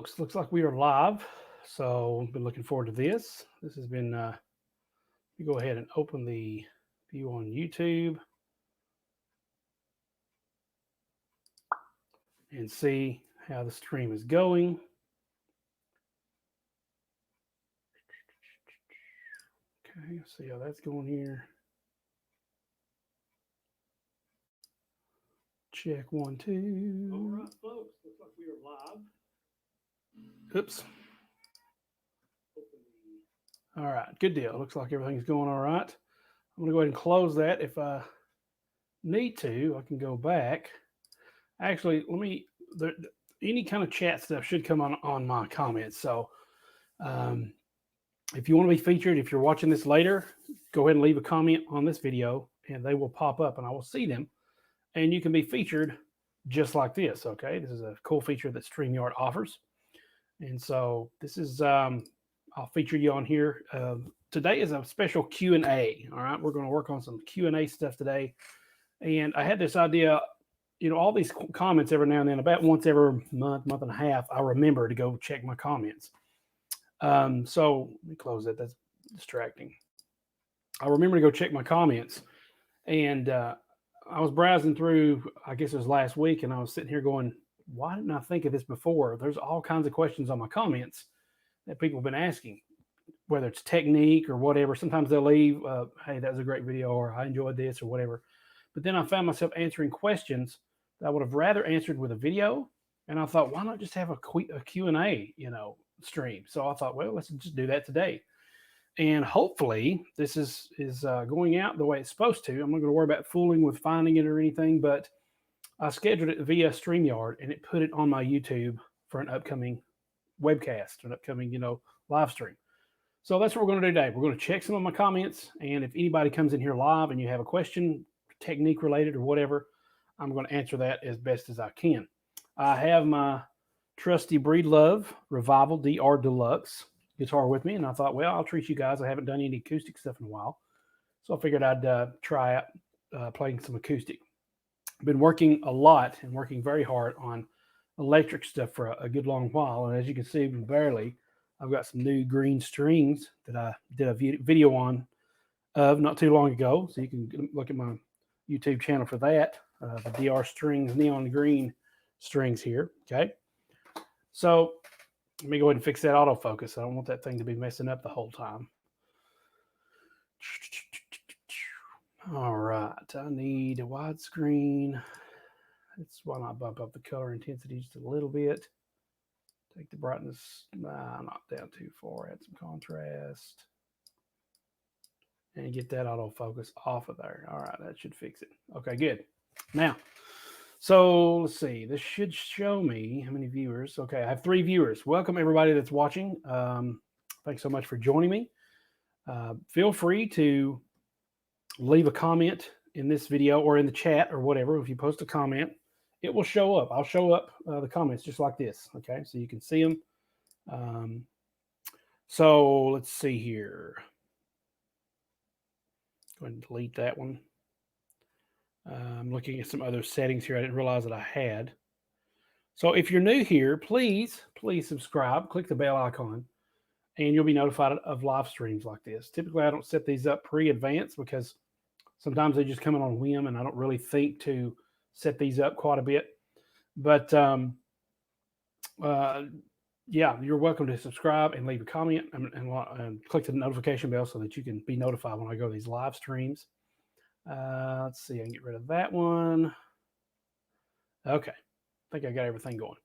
folks, looks like we are live. So I've been looking forward to this. This has been, you go ahead and open the view on YouTube and see how the stream is going. Okay, see how that's going here. Check 1, 2. All right, folks, looks like we are live. Oops. All right, good deal. Looks like everything's going all right. I'm going to go ahead and close that. If I need to, I can go back. Actually, any kind of chat stuff should come on my comments. So if you want to be featured, if you're watching this later, go ahead and leave a comment on this video and they will pop up and I will see them. And you can be featured just like this, okay? This is a cool feature that StreamYard offers. And so this is, I'll feature you on here. Today is a special Q&A, all right? We're going to work on some Q&A stuff today. And I had this idea, you know, all these comments every now and then, about once every month and a half, I remember to go check my comments. So let me close that. That's distracting. I remember to go check my comments. And I was browsing through, I guess it was last week, and I was sitting here going, why didn't I think of this before? There's all kinds of questions on my comments that people have been asking, whether it's technique or whatever. Sometimes they'll leave, hey, that was a great video, or I enjoyed this, or whatever. But then I found myself answering questions that I would have rather answered with a video. And I thought, why not just have a Q&A, you know, stream? So I thought, well, let's just do that today. And hopefully this is going out the way it's supposed to. I'm not going to worry about fooling with finding it or anything, but I scheduled it via StreamYard and it put it on my YouTube for an upcoming webcast, an upcoming, you know, live stream. So that's what we're going to do today. We're going to check some of my comments. And if anybody comes in here live and you have a question, technique related or whatever, I'm going to answer that as best as I can. I have my trusty Breedlove Revival DR Deluxe guitar with me, and I thought, well, I'll treat you guys. I haven't done any acoustic stuff in a while, so I figured I'd try out playing some acoustic. I've been working a lot and working very hard on electric stuff for a good long while, and as you can see, barely, I've got some new green strings that I did a video on not too long ago, so you can look at my YouTube channel for that. The DR strings, neon green strings here, okay? So let me go ahead and fix that autofocus. I don't want that thing to be messing up the whole time. All right, I need a widescreen. Why not bump up the color intensity just a little bit? Take the brightness, not down too far, add some contrast. And get that autofocus off of there. All right, that should fix it. Okay, good. Now, so let's see. This should show me how many viewers. Okay, I have 3 viewers. Welcome everybody that's watching. Thanks so much for joining me. Feel free to leave a comment in this video or in the chat or whatever. If you post a comment, it will show up. I'll show up the comments just like this. Okay, so you can see them. So let's see here. Go ahead and delete that one. I'm looking at some other settings here I didn't realize that I had. So if you're new here, please subscribe, click the bell icon, and you'll be notified of live streams like this. Typically, I don't set these up pre-advanced because sometimes they just come in on whim, and I don't really think to set these up quite a bit. But yeah, you're welcome to subscribe and leave a comment and click the notification bell so that you can be notified when I go to these live streams. Let's see, I can get rid of that one. Okay, I think I got everything going.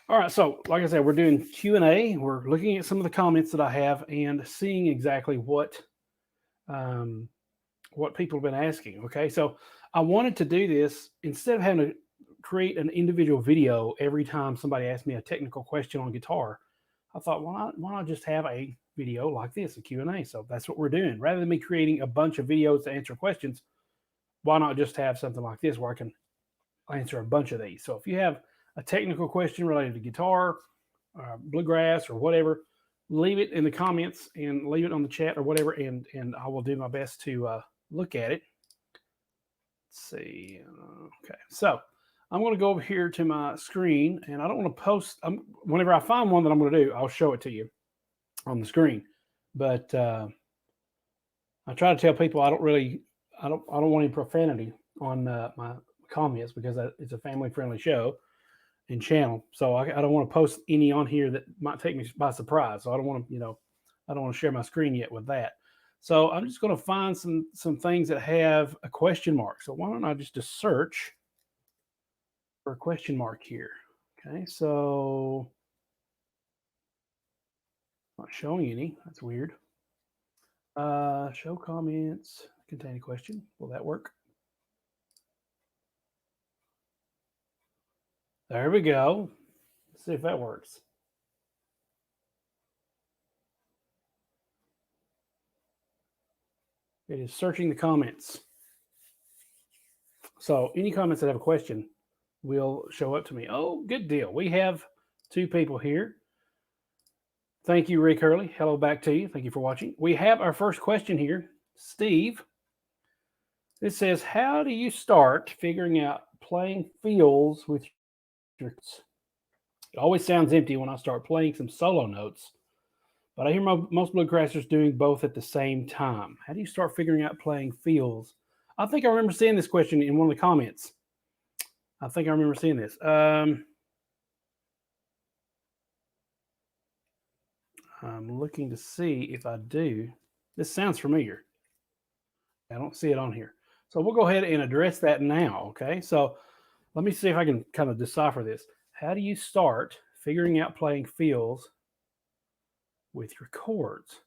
All right, so like I said, we're doing Q&A. We're looking at some of the comments that I have and seeing exactly what people have been asking. Okay, so I wanted to do this instead of having to create an individual video every time somebody asked me a technical question on guitar. I thought, why not just have a video like this, a Q&A? So that's what we're doing. Rather than me creating a bunch of videos to answer questions, why not just have something like this where I can answer a bunch of these? So if you have a technical question related to guitar, bluegrass, or whatever, leave it in the comments and leave it on the chat or whatever, and I will do my best to look at it. Let's see. Okay, so I'm going to go over here to my screen, and I don't want to post. Whenever I find one that I'm going to do, I'll show it to you on the screen. But I try to tell people I don't want any profanity on my comments because it's a family friendly show and channel. So I don't want to post any on here that might take me by surprise. So I don't want to, I don't want to share my screen yet with that. So I'm just going to find some things that have a question mark. So why don't I just search for a question mark here? Okay, so not showing any. That's weird. Show comments contain a question. Will that work? There we go. Let's see if that works. It is searching the comments. So any comments that have a question will show up to me. Oh, good deal. We have 2 people here. Thank you, Rick Hurley. Hello back to you. Thank you for watching. We have our first question here. Steve. It says, how do you start figuring out playing feels with your notes? It always sounds empty when I start playing some solo notes, but I hear most bluegrassers doing both at the same time. How do you start figuring out playing feels? I think I remember seeing this question in one of the comments. I think I remember seeing this. I'm looking to see if I do. This sounds familiar. I don't see it on here. So we'll go ahead and address that now, okay? So let me see if I can kind of decipher this. How do you start figuring out playing feels with your chords?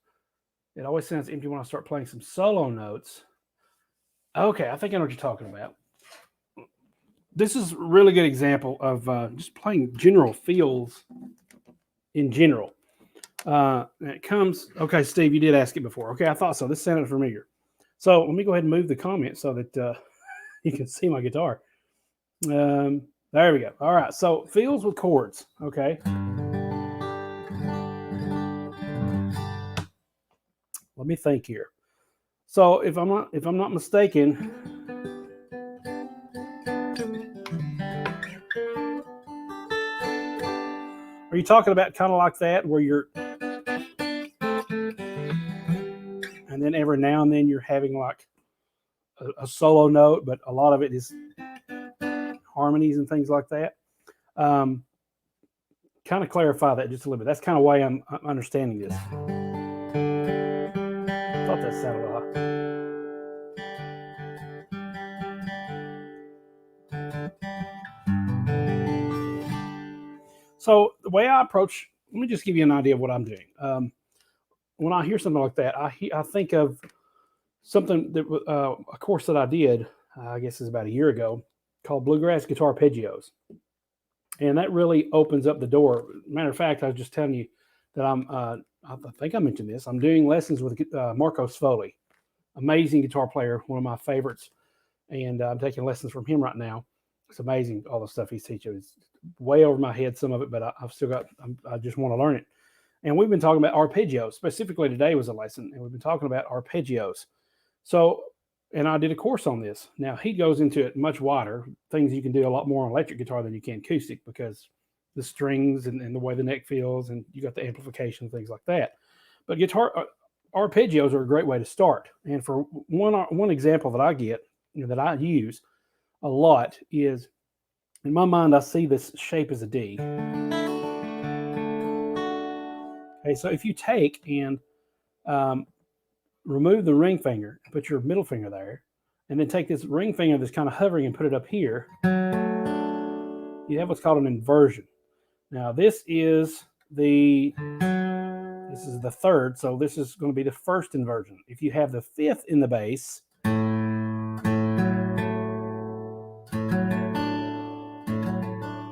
It always sounds empty when I start playing some solo notes. Okay, I think I know what you're talking about. This is a really good example of just playing general feels in general. It comes, okay, Steve, you did ask it before. Okay, I thought so. This sounded familiar. So let me go ahead and move the comment so that you can see my guitar. There we go. All right, so feels with chords, okay. Let me think here. So if I'm not mistaken, are you talking about kind of like that where you're, and then every now and then you're having like a solo note, but a lot of it is harmonies and things like that? Kind of clarify that just a little bit. That's kind of why I'm understanding this. I thought that sounded odd. So the way I approach, let me just give you an idea of what I'm doing. When I hear something like that, I think of something that a course that I did, I guess is about a year ago, called Bluegrass Guitar Arpeggios, and that really opens up the door. Matter of fact, I was just telling you that I think I mentioned this. I'm doing lessons with Marcos Foley, amazing guitar player, one of my favorites, and I'm taking lessons from him right now. It's amazing all the stuff he's teaching. It's way over my head, some of it, but I've still got. I just want to learn it. And we've been talking about arpeggios. Specifically, today was a lesson, and we've been talking about arpeggios. So, and I did a course on this. Now he goes into it much wider, things you can do a lot more on electric guitar than you can acoustic because the strings and the way the neck feels, and you got the amplification, things like that. But guitar arpeggios are a great way to start. And for one example that I get, that I use a lot is, in my mind, I see this shape as a D. Okay, so if you take and remove the ring finger, put your middle finger there, and then take this ring finger that's kind of hovering and put it up here, you have what's called an inversion. Now this is the third, so this is going to be the first inversion. If you have the fifth in the bass,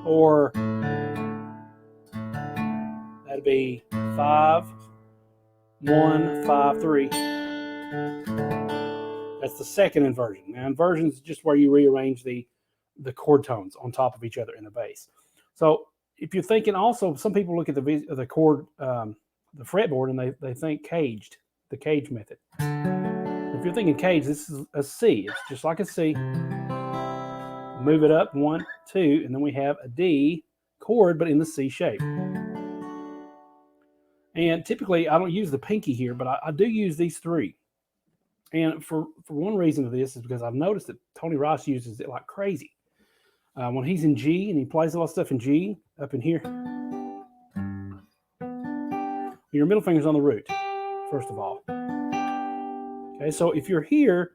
or that'd be 5, 1, 5, 3. That's the second inversion. Now, inversion is just where you rearrange the chord tones on top of each other in the bass. So if you're thinking, also, some people look at the chord, the fretboard, and they think caged, the cage method. If you're thinking cage, this is a C. It's just like a C. move it up 1, 2, and then we have a D chord, but in the C shape. And typically, I don't use the pinky here, but I do use these three. And for one reason of this is because I've noticed that Tony Ross uses it like crazy. When he's in G and he plays a lot of stuff in G, up in here, your middle finger's on the root, first of all. Okay, so if you're here,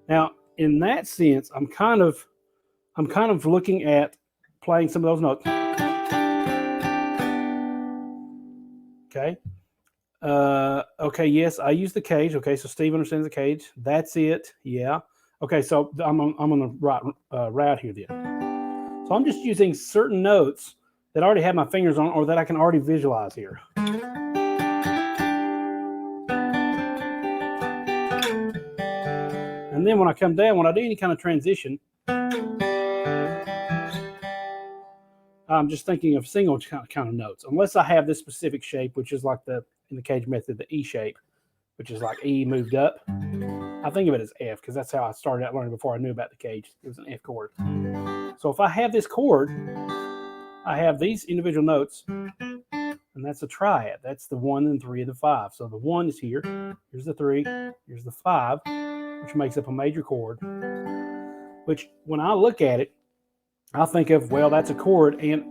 now in that sense, I'm kind of looking at playing some of those notes. Okay. Okay, yes, I use the cage. Okay, so Steve understands the cage. That's it. Yeah. Okay, so I'm on the right route here then. So I'm just using certain notes that I already have my fingers on or that I can already visualize here. And then when I come down, when I do any kind of transition, I'm just thinking of single kind of notes, unless I have this specific shape, which is like in the cage method, the E shape, which is like E moved up. I think of it as F because that's how I started out learning before I knew about the cage. It was an F chord. So if I have this chord, I have these individual notes, and that's a triad. That's the 1 and 3 and the 5. So the 1 is here. Here's the 3. Here's the 5, which makes up a major chord. Which, when I look at it, I think of, well, that's a chord, and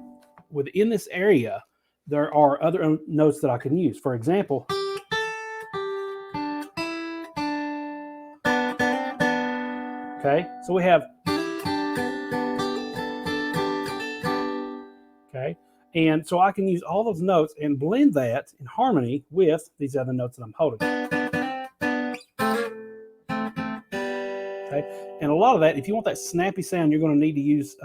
within this area, there are other notes that I can use. For example, okay, so we have, okay, and so I can use all those notes and blend that in harmony with these other notes that I'm holding. Okay, and a lot of that, if you want that snappy sound, you're going to need to use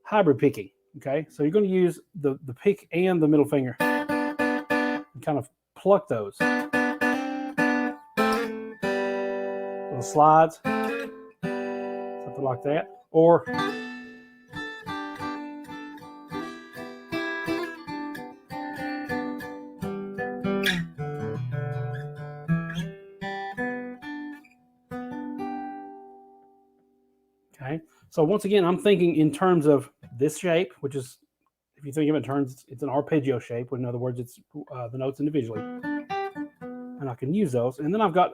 hybrid picking. Okay, so you're going to use the pick and the middle finger and kind of pluck those. Little slides, something like that. Or okay, so once again, I'm thinking in terms of this shape, which is, if you think of it in terms, it's an arpeggio shape. In other words, it's the notes individually. And I can use those. And then I've got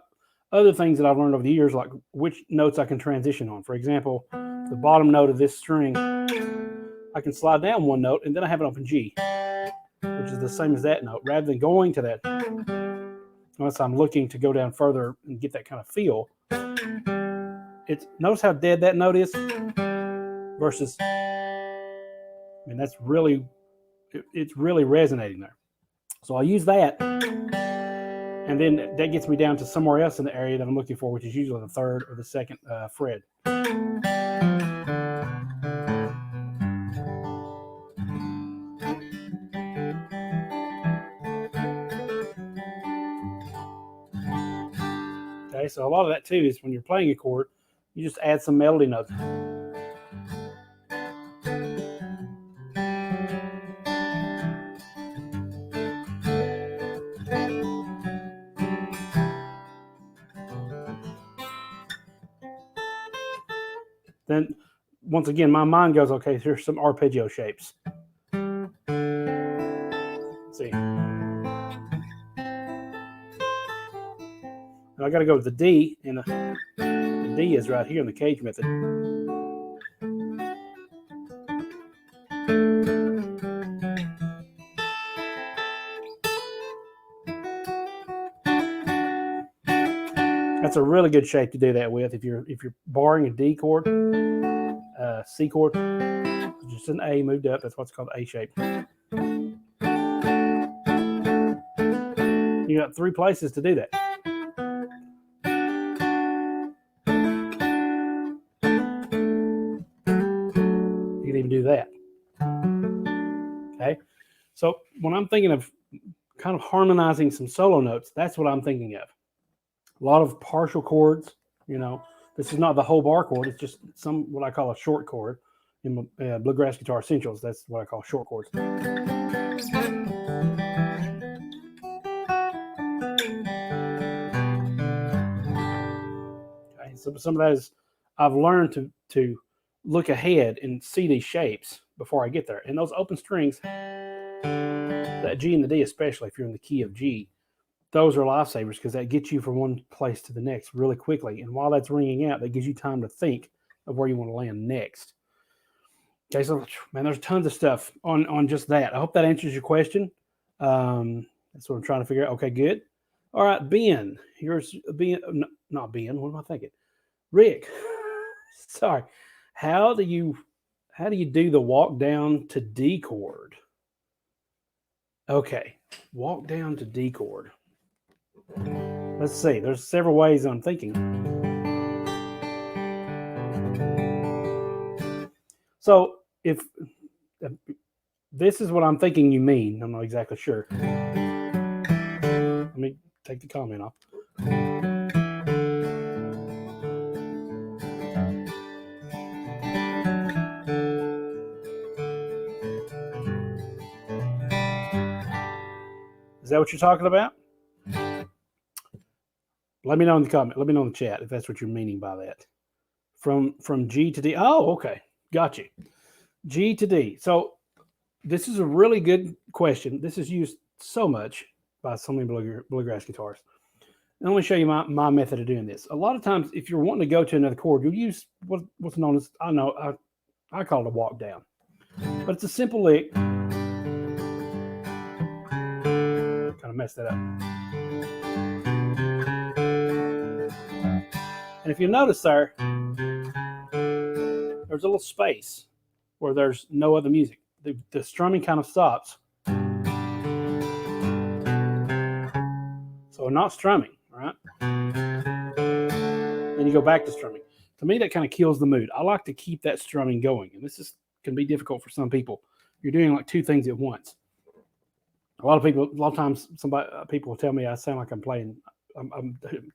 other things that I've learned over the years, like which notes I can transition on. For example, the bottom note of this string, I can slide down one note, and then I have it up in G, which is the same as that note, rather than going to that, unless I'm looking to go down further and get that kind of feel. Notice how dead that note is versus, I mean, that's really, it's really resonating there. So I'll use that, and then that gets me down to somewhere else in the area that I'm looking for, which is usually the 3rd or the 2nd fret. Okay, so a lot of that too is when you're playing a chord, you just add some melody notes. Then, once again, my mind goes, okay, here's some arpeggio shapes. Let's see. And I got to go with the D, and the D is right here in the cage method. That's a really good shape to do that with. If you're barring a D chord, C chord, just an A moved up. That's what's called the A shape. You got 3 places to do that. You can even do that. Okay, so when I'm thinking of kind of harmonizing some solo notes, that's what I'm thinking of. A lot of partial chords, you know. This is not the whole bar chord. It's just what I call a short chord. in my Bluegrass Guitar Essentials. That's what I call short chords. Okay, so some of that is I've learned to look ahead and see these shapes before I get there. And those open strings, that G and the D, especially if you're in the key of G, those are lifesavers because that gets you from one place to the next really quickly. And while that's ringing out, that gives you time to think of where you want to land next. Okay, so man, there's tons of stuff on just that. I hope that answers your question. That's what I'm trying to figure out. Okay, good. All right, Ben. Here's Ben. Not Ben. What am I thinking? Rick. Sorry. How do you do the walk down to D chord? Okay, walk down to D chord. Let's see. There's several ways I'm thinking. So if this is what I'm thinking you mean, I'm not exactly sure. Let me take the comment off. Is that what you're talking about? Let me know in the comment. Let me know in the chat if that's what you're meaning by that. From G to D. Oh, okay. Got you. G to D. So this is a really good question. This is used so much by so many bluegrass guitarists. And let me show you my method of doing this. A lot of times, if you're wanting to go to another chord, you'll use what's known as, I call it a walk down. But it's a simple lick. Kind of messed that up. And if you notice there's a little space where there's no other music. The strumming kind of stops. So not strumming, right? Then you go back to strumming. To me, that kind of kills the mood. I like to keep that strumming going. And this can be difficult for some people. You're doing like two things at once. A lot of times people will tell me I sound like I'm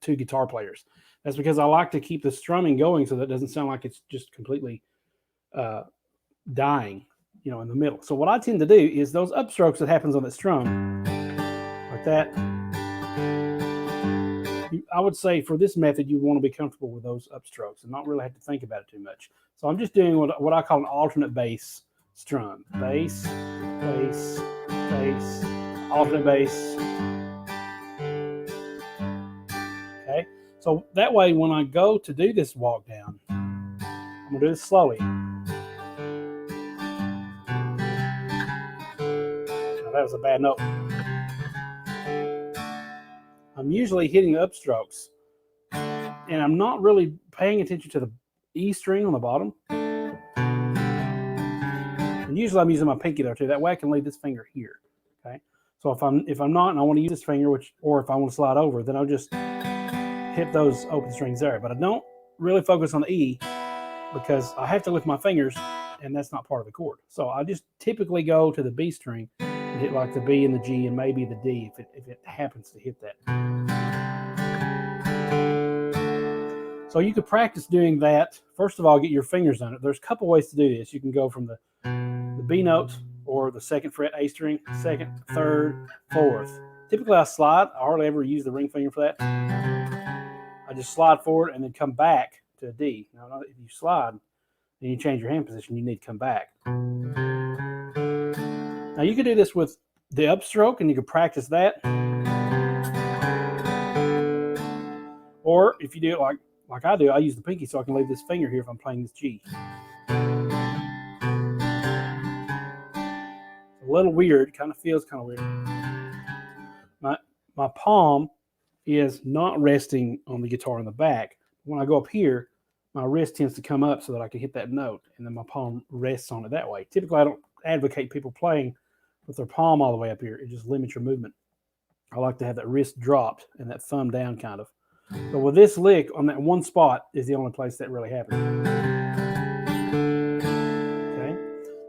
two guitar players. That's because I like to keep the strumming going so that it doesn't sound like it's just completely dying, in the middle. So what I tend to do is those upstrokes that happens on that strum, like that, I would say for this method, you want to be comfortable with those upstrokes and not really have to think about it too much. So I'm just doing what I call an alternate bass strum. Bass, bass, bass, alternate bass. Okay, so that way when I go to do this walk down, I'm going to do this slowly. Now that was a bad note. I'm usually hitting the upstrokes, and I'm not really paying attention to the E string on the bottom. And usually I'm using my pinky there too. That way I can leave this finger here. Okay. So if I'm not and I want to use this finger, or if I want to slide over, then I'll just hit those open strings there. But I don't really focus on the E because I have to lift my fingers, and that's not part of the chord. So I just typically go to the B string and hit like the B and the G and maybe the D if it happens to hit that. So you could practice doing that. First of all, get your fingers on it. There's a couple ways to do this. You can go from the B note or the second fret A string, second, third, fourth. Typically I slide. I hardly ever use the ring finger for that. I just slide forward and then come back to a D. Now, if you slide and you change your hand position, you need to come back. Now you can do this with the upstroke and you can practice that. Or if you do it like I do, I use the pinky so I can leave this finger here if I'm playing this G. A little weird, kind of feels kind of weird. My palm is not resting on the guitar in the back. When I go up here, my wrist tends to come up so that I can hit that note, and then my palm rests on it that way. Typically, I don't advocate people playing with their palm all the way up here. It just limits your movement. I like to have that wrist dropped and that thumb down kind of. But with this lick on that one spot is the only place that really happens. Okay.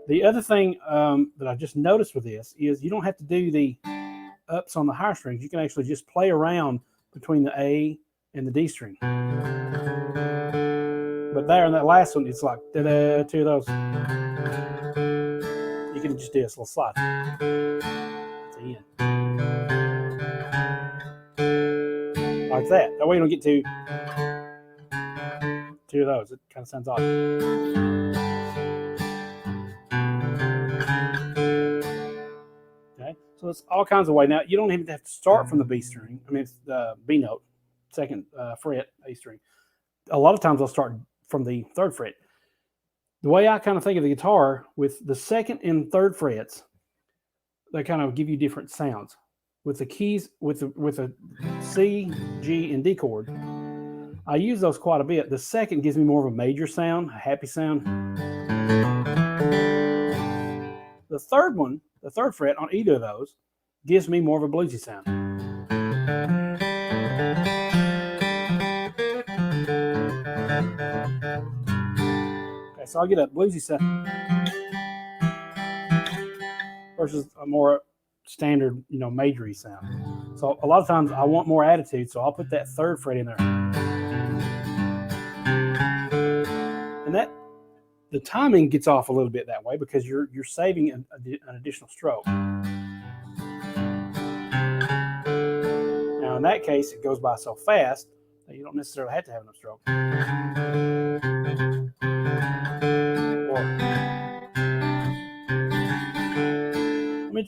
The other thing that I just noticed with this is you don't have to do the ups on the higher strings. You can actually just play around between the A and the D string. But there in that last one, it's like da-da, two of those. You can just do this little slide. That's the end. Like that. That way you don't get two of those. It kind of sounds odd. Okay, so it's all kinds of ways. Now you don't even have to start from the B string. I mean, it's the B note, second fret, A string. A lot of times I'll start from the third fret. The way I kind of think of the guitar, with the second and third frets, they kind of give you different sounds. With the keys, with a C, G, and D chord, I use those quite a bit. The second gives me more of a major sound, a happy sound. The third one, the third fret on either of those, gives me more of a bluesy sound. Okay, so I get a bluesy sound versus a more standard, majory sound. So a lot of times I want more attitude, so I'll put that third fret in there. And that the timing gets off a little bit that way because you're saving an additional stroke. Now in that case, it goes by so fast that you don't necessarily have to have enough stroke.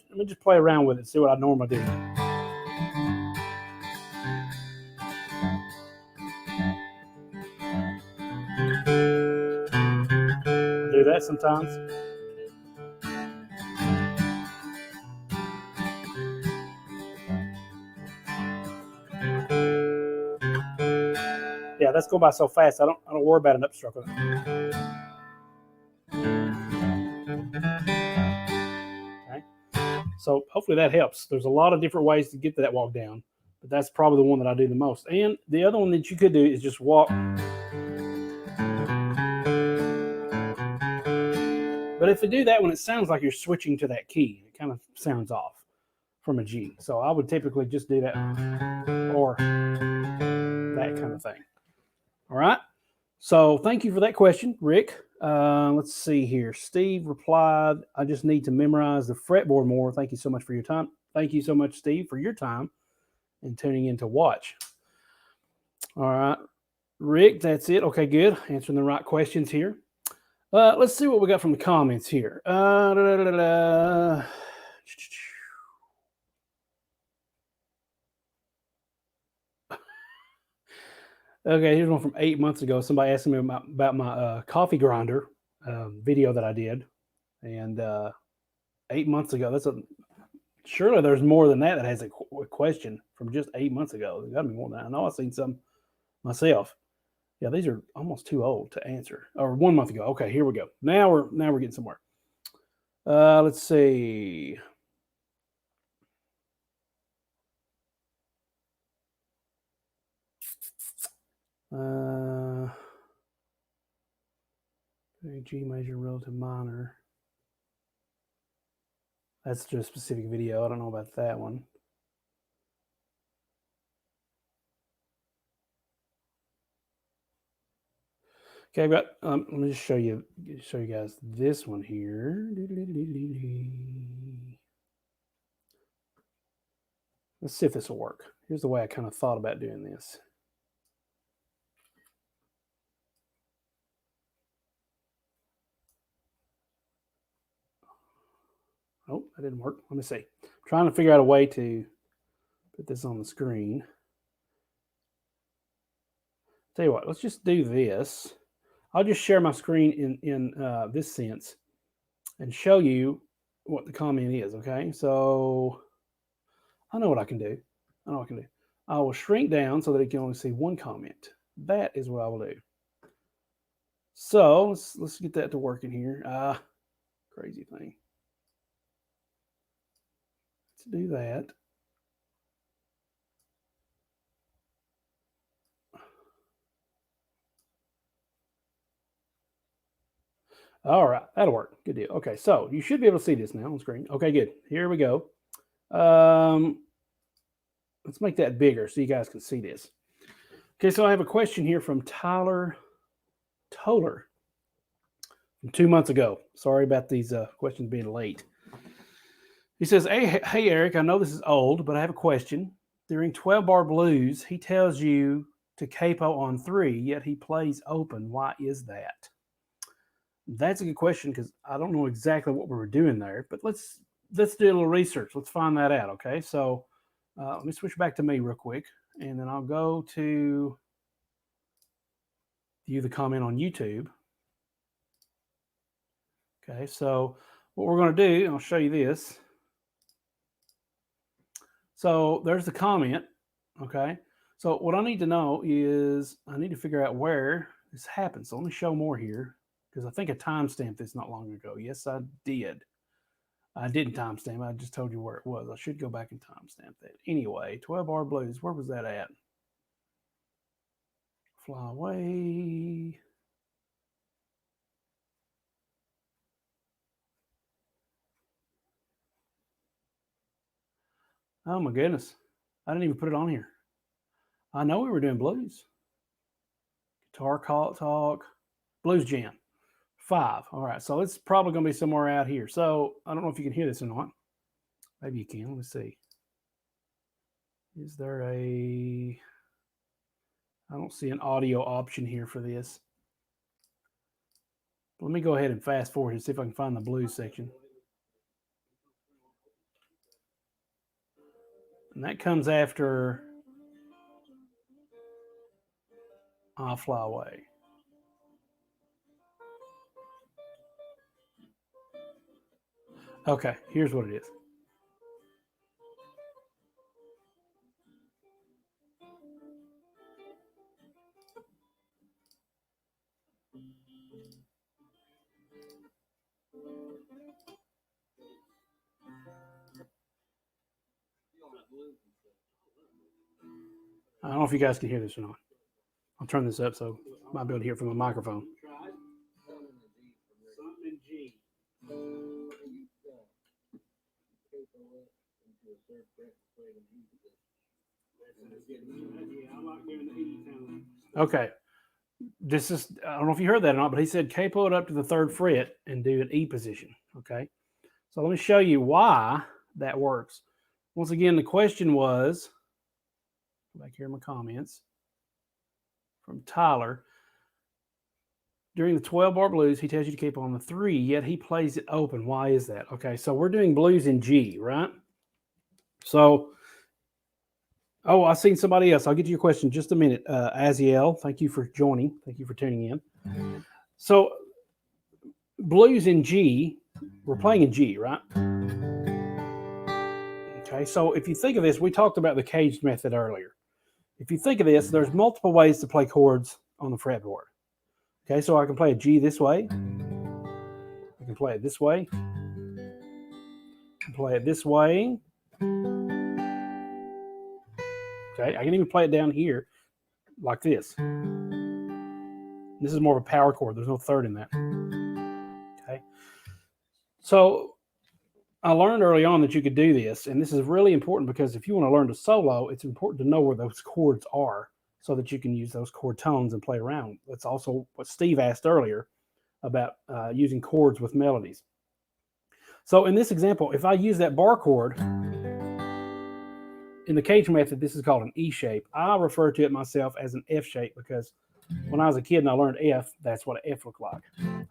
Let me just play around with it, see what I normally do. I do that sometimes. Yeah, that's going by so fast. I don't worry about an upstroke. Okay. So hopefully that helps. There's a lot of different ways to get to that walk down, but that's probably the one that I do the most. And the other one that you could do is just walk. But if you do that one, it sounds like you're switching to that key. It kind of sounds off from a G. So I would typically just do that or that kind of thing. All right. So thank you for that question, Rick. Let's see here. Steve replied, I just need to memorize the fretboard more. Thank you so much for your time. Thank you so much, Steve, for your time and tuning in to watch. All right. Rick, that's it. Okay, good. Answering the right questions here. Let's see what we got from the comments here. Okay, here's one from 8 months ago. Somebody asked me about my coffee grinder video that I did. And 8 months ago, surely there's more than that has a question from just 8 months ago. There's got to be more than that. I know I've seen some myself. Yeah, these are almost too old to answer. Or 1 month ago. Okay, here we go. Now we're getting somewhere. Let's see. G major relative minor. That's just a specific video. I don't know about that one. Okay, but let me just show you guys this one here. Let's see if this will work. Here's the way I kind of thought about doing this. Oh, that didn't work. Let me see. I'm trying to figure out a way to put this on the screen. Tell you what, let's just do this. I'll just share my screen in this sense and show you what the comment is, okay? So I know what I can do. I will shrink down so that it can only see one comment. That is what I will do. So let's get that to work in here. Crazy thing. Let's do that. All right, that'll work. Good deal. Okay, so you should be able to see this now on screen. Okay, good. Here we go. Let's make that bigger so you guys can see this. Okay, so I have a question here from Tyler Toller from 2 months ago. Sorry about these questions being late. He says, hey, Eric, I know this is old, but I have a question. During 12-bar blues, he tells you to capo on 3, yet he plays open. Why is that? That's a good question because I don't know exactly what we were doing there, but let's do a little research. Let's find that out, okay? So let me switch back to me real quick, and then I'll go to view the comment on YouTube. Okay, so what we're going to do, I'll show you this. So there's the comment, okay? So what I need to know is I need to figure out where this happened. So let me show more here because I think I timestamped this not long ago. Yes, I did. I didn't timestamp. I just told you where it was. I should go back and timestamp that. Anyway, 12-bar blues. Where was that at? Fly away. Oh my goodness. I didn't even put it on here. I know we were doing blues. Guitar talk. Blues jam. 5. All right. So it's probably going to be somewhere out here. So I don't know if you can hear this or not. Maybe you can. Let me see. Is there a... I don't see an audio option here for this. Let me go ahead and fast forward and see if I can find the blues section. And that comes after I'll Fly Away. Okay, here's what it is. I don't know if you guys can hear this or not. I'll turn this up so I might be able to hear it from the microphone. Okay. This is, I don't know if you heard that or not, but he said capo it up to the 3rd fret and do an E position. Okay. So let me show you why that works. Once again, the question was, back here in my comments, from Tyler. During the 12-bar blues, he tells you to keep on the 3, yet he plays it open. Why is that? Okay, so we're doing blues in G, right? So, oh, I've seen somebody else. I'll get to your question in just a minute. Aziel, thank you for joining. Thank you for tuning in. So, blues in G, we're playing in G, right? Okay, so if you think of this, we talked about the caged method earlier. If you think of this, there's multiple ways to play chords on the fretboard. Okay, so I can play a G this way. I can play it this way. I can play it this way. Okay, I can even play it down here like this. This is more of a power chord. There's no 3rd in that. Okay, so I learned early on that you could do this, and this is really important because if you want to learn to solo, it's important to know where those chords are so that you can use those chord tones and play around. That's also what Steve asked earlier about using chords with melodies. So in this example, if I use that bar chord, in the cage method, this is called an E shape. I refer to it myself as an F shape because when I was a kid and I learned F, that's what an F looked like.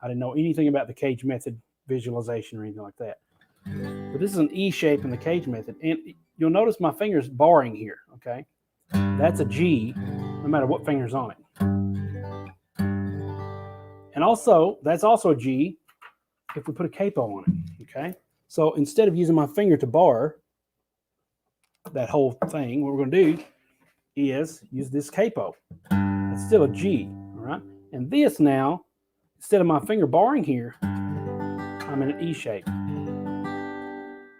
I didn't know anything about the cage method visualization or anything like that. But this is an E shape in the cage method. And you'll notice my finger's barring here, okay? That's a G, no matter what finger's on it. And also, that's also a G if we put a capo on it, okay? So instead of using my finger to bar that whole thing, what we're going to do is use this capo. It's still a G, all right? And this now, instead of my finger barring here, I'm in an E shape.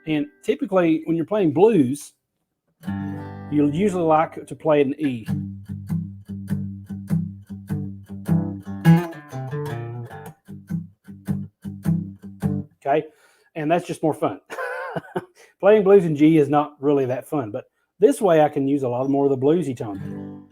And typically, when you're playing blues, you'll usually like to play an E. Okay? And that's just more fun. Playing blues in G is not really that fun, but this way I can use a lot more of the bluesy tone.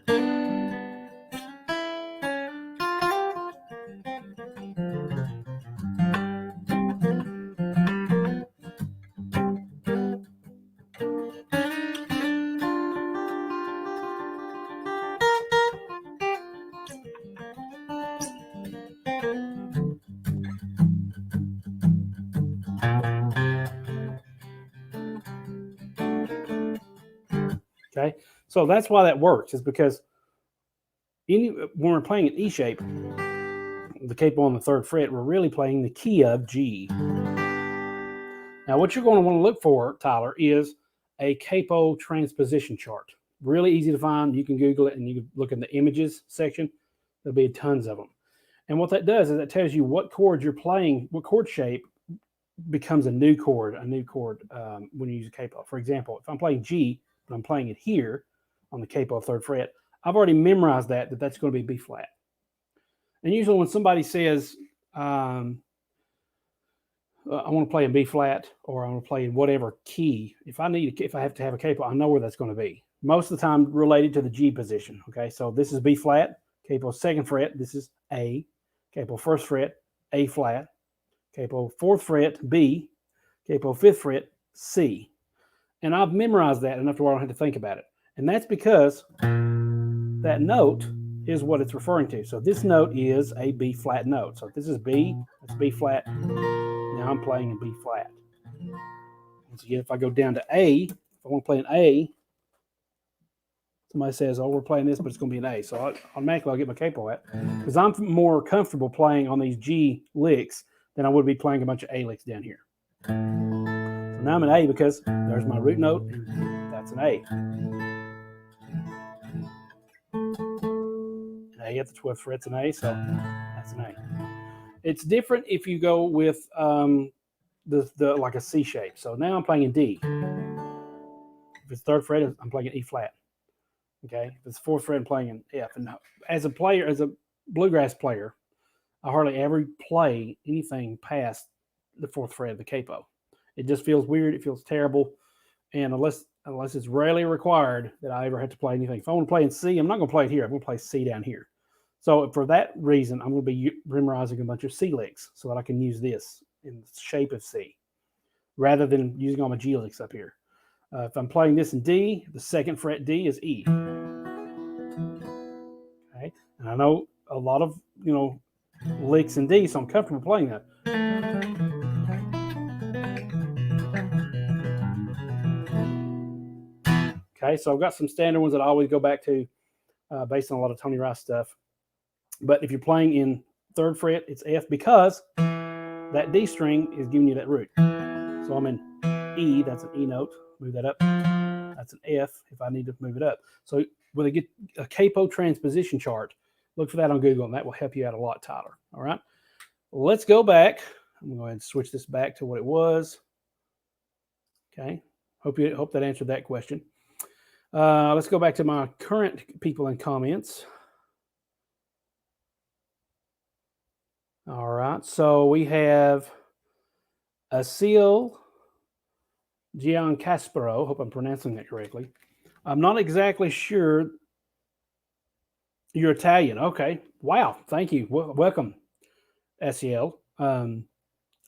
Okay, so that's why that works, is because when we're playing an E shape, the capo on the 3rd fret, we're really playing the key of G. Now, what you're going to want to look for, Tyler, is a capo transposition chart. Really easy to find. You can Google it and you can look in the images section. There'll be tons of them. And what that does is it tells you what chords you're playing, what chord shape becomes a new chord when you use a capo. For example, if I'm playing G, but I'm playing it here on the capo 3rd fret, I've already memorized that's going to be B flat. And usually when somebody says, I want to play in B flat, or I want to play in whatever key, if I have to have a capo, I know where that's going to be. Most of the time related to the G position. Okay, so this is B flat, capo 2nd fret, this is A, capo 1st fret, A flat, capo 4th fret, B, capo 5th fret, C. And I've memorized that enough to where I don't have to think about it. And that's because that note is what it's referring to. So this note is a B flat note. So if this is B, that's B flat. Now I'm playing in B flat. Once again, if I go down to A, if I want to play an A, somebody says, oh, we're playing this, but it's going to be an A. So automatically I'll get my capo at, because I'm more comfortable playing on these G licks than I would be playing a bunch of A licks down here. So now I'm an A because there's my root note, and that's an A. An A at the 12th fret's an A, so that's an A. It's different if you go with like a C shape. So now I'm playing in D. If it's 3rd fret, I'm playing in E flat. Okay, if it's 4th fret, I'm playing in F. And as a bluegrass player, I hardly ever play anything past the 4th fret of the capo. It just feels weird. It feels terrible. And unless it's rarely required that I ever have to play anything. If I want to play in C, I'm not going to play it here. I'm going to play C down here. So for that reason, I'm going to be memorizing a bunch of C licks so that I can use this in the shape of C rather than using all my G licks up here. If I'm playing this in D, the 2nd fret D is E. Okay, and I know a lot of licks in D, so I'm comfortable playing that. Okay, so I've got some standard ones that I always go back to based on a lot of Tony Rice stuff. But if you're playing in 3rd fret, it's F because that D string is giving you that root. So I'm in E, that's an E note, move that up. That's an F if I need to move it up. So when I get a capo transposition chart, look for that on Google, and that will help you out a lot, Tyler. All right, let's go back. I'm going to go ahead and switch this back to what it was. Okay, hope that answered that question. Let's go back to my current people in comments. All right, so we have Asil Giancaspero. Hope I'm pronouncing that correctly. I'm not exactly sure. You're Italian. Okay. Wow. Thank you. Welcome, SEL. I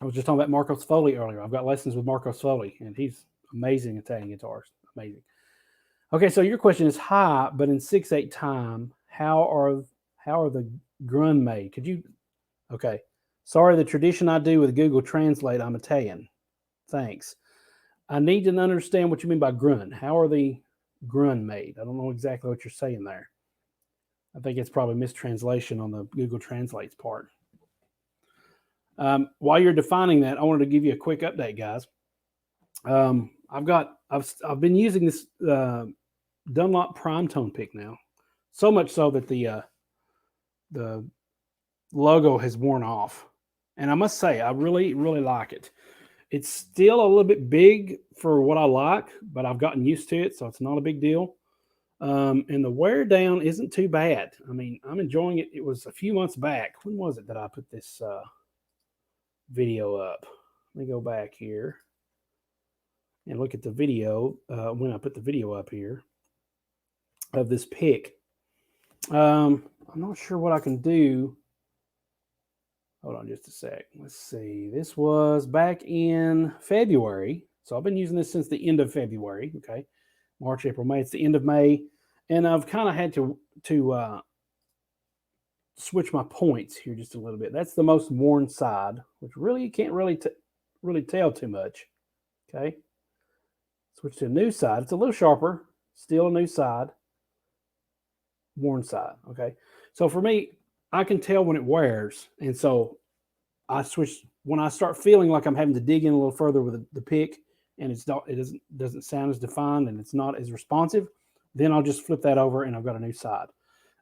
was just talking about Marco Sfoli earlier. I've got lessons with Marco Sfoli, and he's amazing Italian guitarist. Amazing. Okay, so your question is high, but in 6/8 time, how are the grun made? Could you? Okay. Sorry, the tradition I do with Google Translate. I'm Italian. Thanks. I need to understand what you mean by grun. How are the grun made? I don't know exactly what you're saying there. I think it's probably mistranslation on the Google Translates part. While you're defining that, I wanted to give you a quick update, guys. I've been using this Dunlop Prime Tone pick now, so much so that the logo has worn off, and I must say I really like it. It's still a little bit big for what I like, but I've gotten used to it, so it's not a big deal. And the wear down isn't too bad. I mean, I'm enjoying it. It was a few months back. When was it that I put this video up? Let me go back here and look at the video when I put the video up here of this pick. I'm not sure what I can do. Hold on just a sec. Let's see. This was back in February. So I've been using this since the end of February. Okay. March, April, May. It's the end of May. And I've kind of had to switch my points here just a little bit. That's the most worn side, which really you can't really tell too much. Okay. Switch to a new side. It's a little sharper. still a new side, worn side. Okay. So for me, I can tell when it wears. And so I switch when I start feeling like I'm having to dig in a little further with the pick and it doesn't sound as defined and it's not as responsive, then I'll just flip that over and I've got a new side.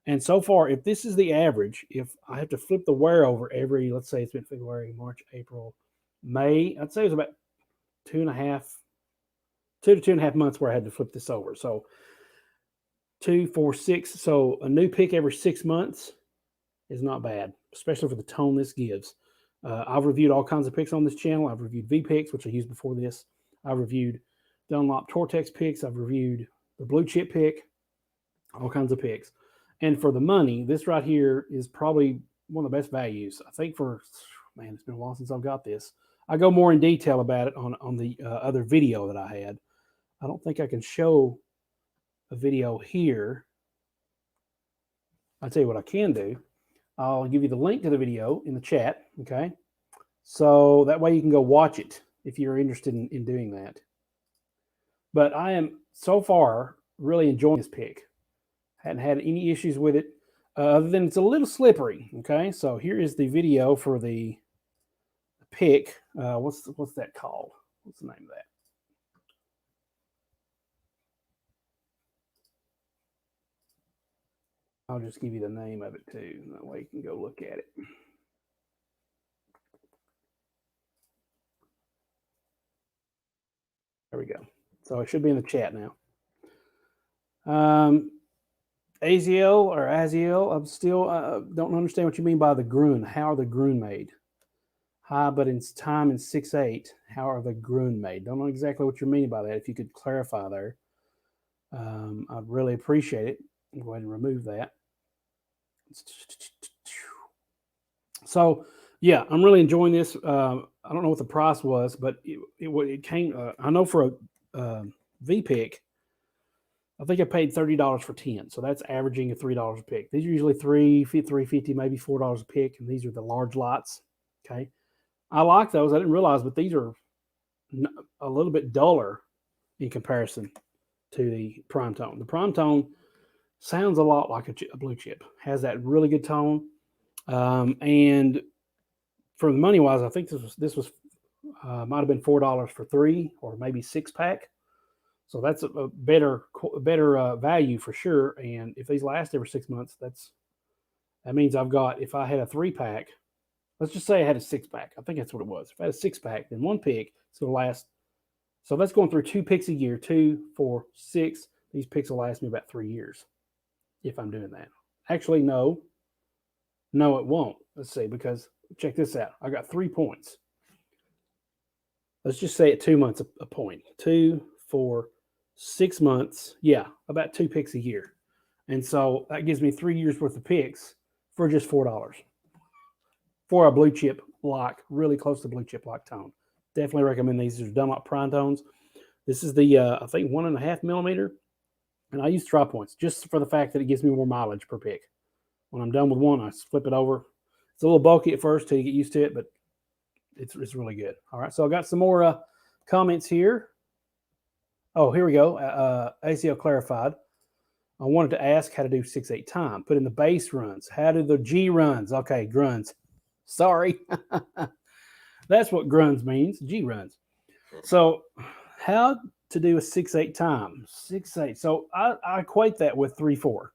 And so far, if this is the average, if I have to flip the wear over every, let's say it's been February, March, April, May, I'd say it was about 2 to 2.5 months where I had to flip this over. So 2, 4, 6. So a new pick every 6 months is not bad, especially for the tone this gives. I've reviewed all kinds of picks on this channel. I've reviewed V picks, which I used before this. I've reviewed Dunlop Tortex picks. I've reviewed the blue chip pick, all kinds of picks. And for the money, this right here is probably one of the best values. I think man, it's been a while since I've got this. I go more in detail about it on the other video that I had. I don't think I can show a video here. I'll tell you what I can do. I'll give you the link to the video in the chat, okay? So that way you can go watch it if you're interested in doing that. But I am, so far, really enjoying this pick. Hadn't had any issues with it, other than it's a little slippery, okay? So here is the video for the pick. What's that called? What's the name of that? I'll just give you the name of it too. That way you can go look at it. There we go. So it should be in the chat now. Aziel or Aziel, I'm still don't understand what you mean by the Grun. How are the Grun made? Hi, but in time in 6/8, how are the Grun made? Don't know exactly what you're meaning by that. If you could clarify there, I'd really appreciate it. I'll go ahead and remove that. So yeah, I'm really enjoying this. I don't know what the price was, but it came. I know for a V pick, I think I paid $30 for 10, so that's averaging a $3 a pick. These are usually $3.50, maybe $4 a pick, and these are the large lots. Okay, I like those. I didn't realize, but these are a little bit duller in comparison to the prime tone. The prime tone sounds a lot like a blue chip. Has that really good tone, and for the money wise, I think this was might have been $4 for 3 or maybe 6-pack. So that's a better value for sure. And if these last every 6 months, that means I've got, if I had a 3-pack, let's just say I had a 6-pack. I think that's what it was. If I had a 6-pack, then one pick, it's going to last. So that's going through 2 picks a year, 2, 4, 6. These picks will last me about 3 years if I'm doing that. Actually, no, it won't. Let's see, because check this out. I got 3 points. Let's just say at 2 months a point. 2, 4, 6 months. Yeah, about 2 picks a year. And so that gives me 3 years worth of picks for just $4 for a blue chip like, really close to blue chip like tone. Definitely recommend these. These are Dunlop prime tones. This is the, I think, 1.5 millimeter. And I use tri-points just for the fact that it gives me more mileage per pick. When I'm done with one, I flip it over. It's a little bulky at first till you get used to it, but it's really good. All right, so I got some more comments here. Oh, here we go. ACL clarified. I wanted to ask how to do 6/8 time. Put in the bass runs. How do the G runs? Okay, gruns. Sorry. That's what gruns means, G runs. So how to do a 6/8 time? 6/8. So I equate that with 3/4.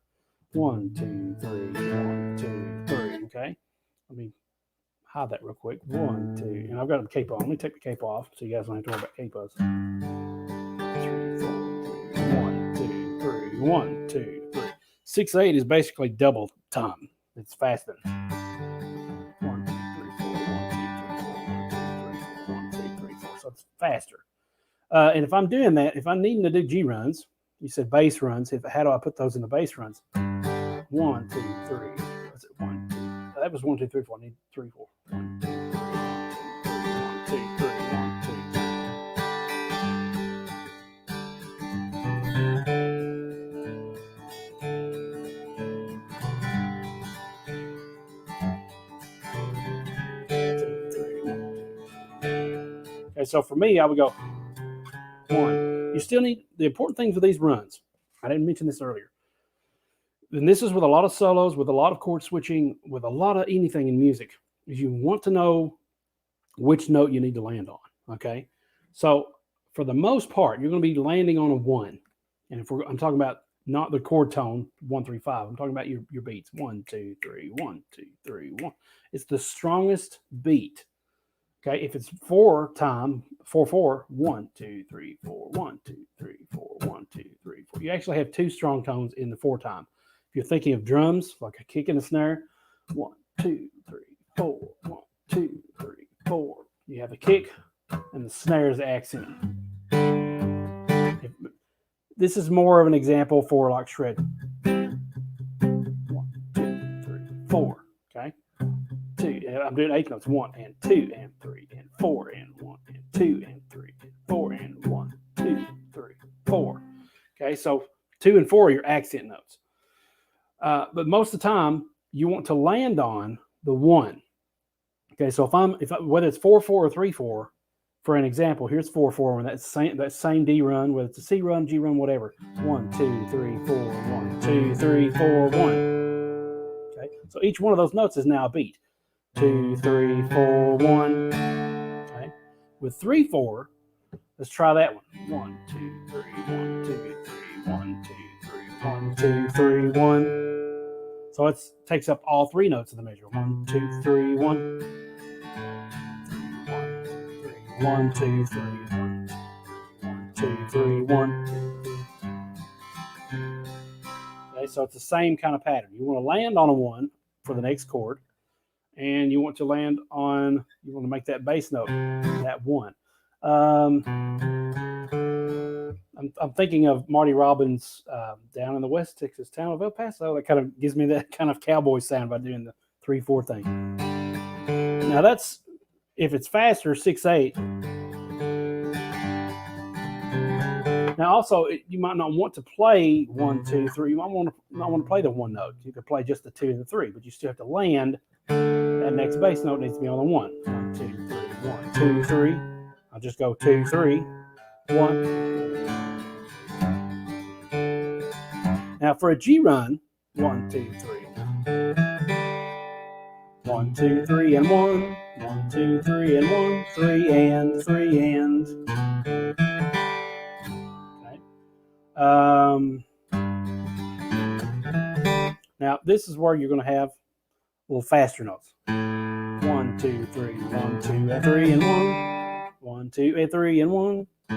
1, 2, 3, 1, 2, 3. Okay. Let me hide that real quick. 1, 2, and I've got the capo on. Let me take the capo off so you guys don't have to worry about capos. 3, 4, 1, 2, 3, 1, 2, 3. 6/8 is basically double time. It's faster. 1, 2, 3, 4, 1, 2, 3, 4, 1, 2, 3, 4, 1, 2, 3, 4. So it's faster. And if I'm doing that, if I'm needing to do G runs, you said bass runs. How do I put those in the bass runs? 1, 2, 3. What's it? 1, 2. That was 1, 2, 3, 4. I need 3, 4. 1, 2, 3, 1, 2, 3, 1, 2. Okay, so for me, I would go 1. You still need, the important thing for these runs I didn't mention this earlier. And this is with a lot of solos, with a lot of chord switching, with a lot of anything in music, is you want to know which note you need to land on. Okay. So for the most part, you're going to be landing on a 1. And if I'm talking about not the chord tone 1, 3, 5, I'm talking about your beats 1, 2, 3, 1, 2, 3, 1. It's the strongest beat. Okay, if it's 4 time 4 4, 1, 2, 3, 4, 1, 2, 3, 4, 1, 2, 3, 4. You actually have 2 strong tones in the 4 time. If you're thinking of drums, like a kick and a snare, 1, 2, 3, 4, 1, 2, 3, 4. You have a kick and the snare is the accent. This is more of an example for like shred. 1, 2, 3, 4. Okay. 2. I'm doing 8 notes. 1 and 2 and 3 and 4 and 1 and 2 and 3 and 4 and 1, 2, 3, 4. Okay, so 2 and 4 are your accent notes. But most of the time, you want to land on the 1. Okay, so whether it's 4 4 or 3 4, for an example, here's 4 4 on that same D run, whether it's a C run, G run, whatever. 1 2 3 4 1 2 3 4 1. Okay, so each one of those notes is now a beat. 2 3 4 1. Okay, with 3 4, let's try that one. 1 2 3 1 2 3 1 2 3 1 2 3 1. So it takes up all 3 notes of the measure. 1 2 3 1. 1 2 3 1 1 2 3 1. Okay, so it's the same kind of pattern. You want to land on a 1 for the next chord, and you want to make that bass note that 1. I'm thinking of Marty Robbins down in the West Texas town of El Paso. That kind of gives me that kind of cowboy sound by doing the 3 4 thing. Now that's if it's faster, 6 8. Now, also, you might not want to play 1 2 3. You might not want to play the 1 note. You could play just the 2 and the 3, but you still have to land. That next bass note needs to be on the 1. 1 2 3 1 2 3. I'll just go 2 3 1. Now for a G run, 1 2 3. 1 2 3 and 1. 1 2 3 and 1. 3 and 3 and. Now this is where you're going to have a little faster notes. 1 2 3 1 2 and 3 and 1. 1 2 and 3 and 1. 2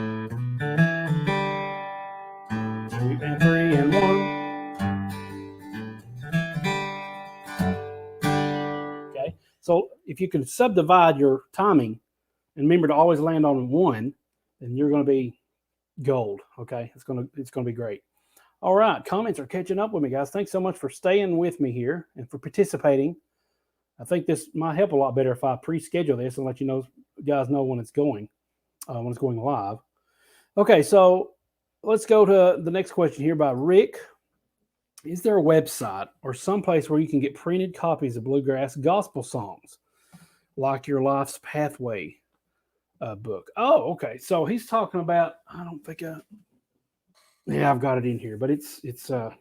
and 3 and 1. Okay, so if you can subdivide your timing and remember to always land on 1, then you're going to be gold. Okay, it's going to be great. All right, comments are catching up with me, guys. Thanks so much for staying with me here and for participating. I think this might help a lot better if I pre-schedule this and let you guys know when it's going live. Okay, so let's go to the next question here by Rick. Is there a website or someplace where you can get printed copies of bluegrass gospel songs, like your Life's Pathway book? Oh, okay. So he's talking about. I've got it in here, but it's. Give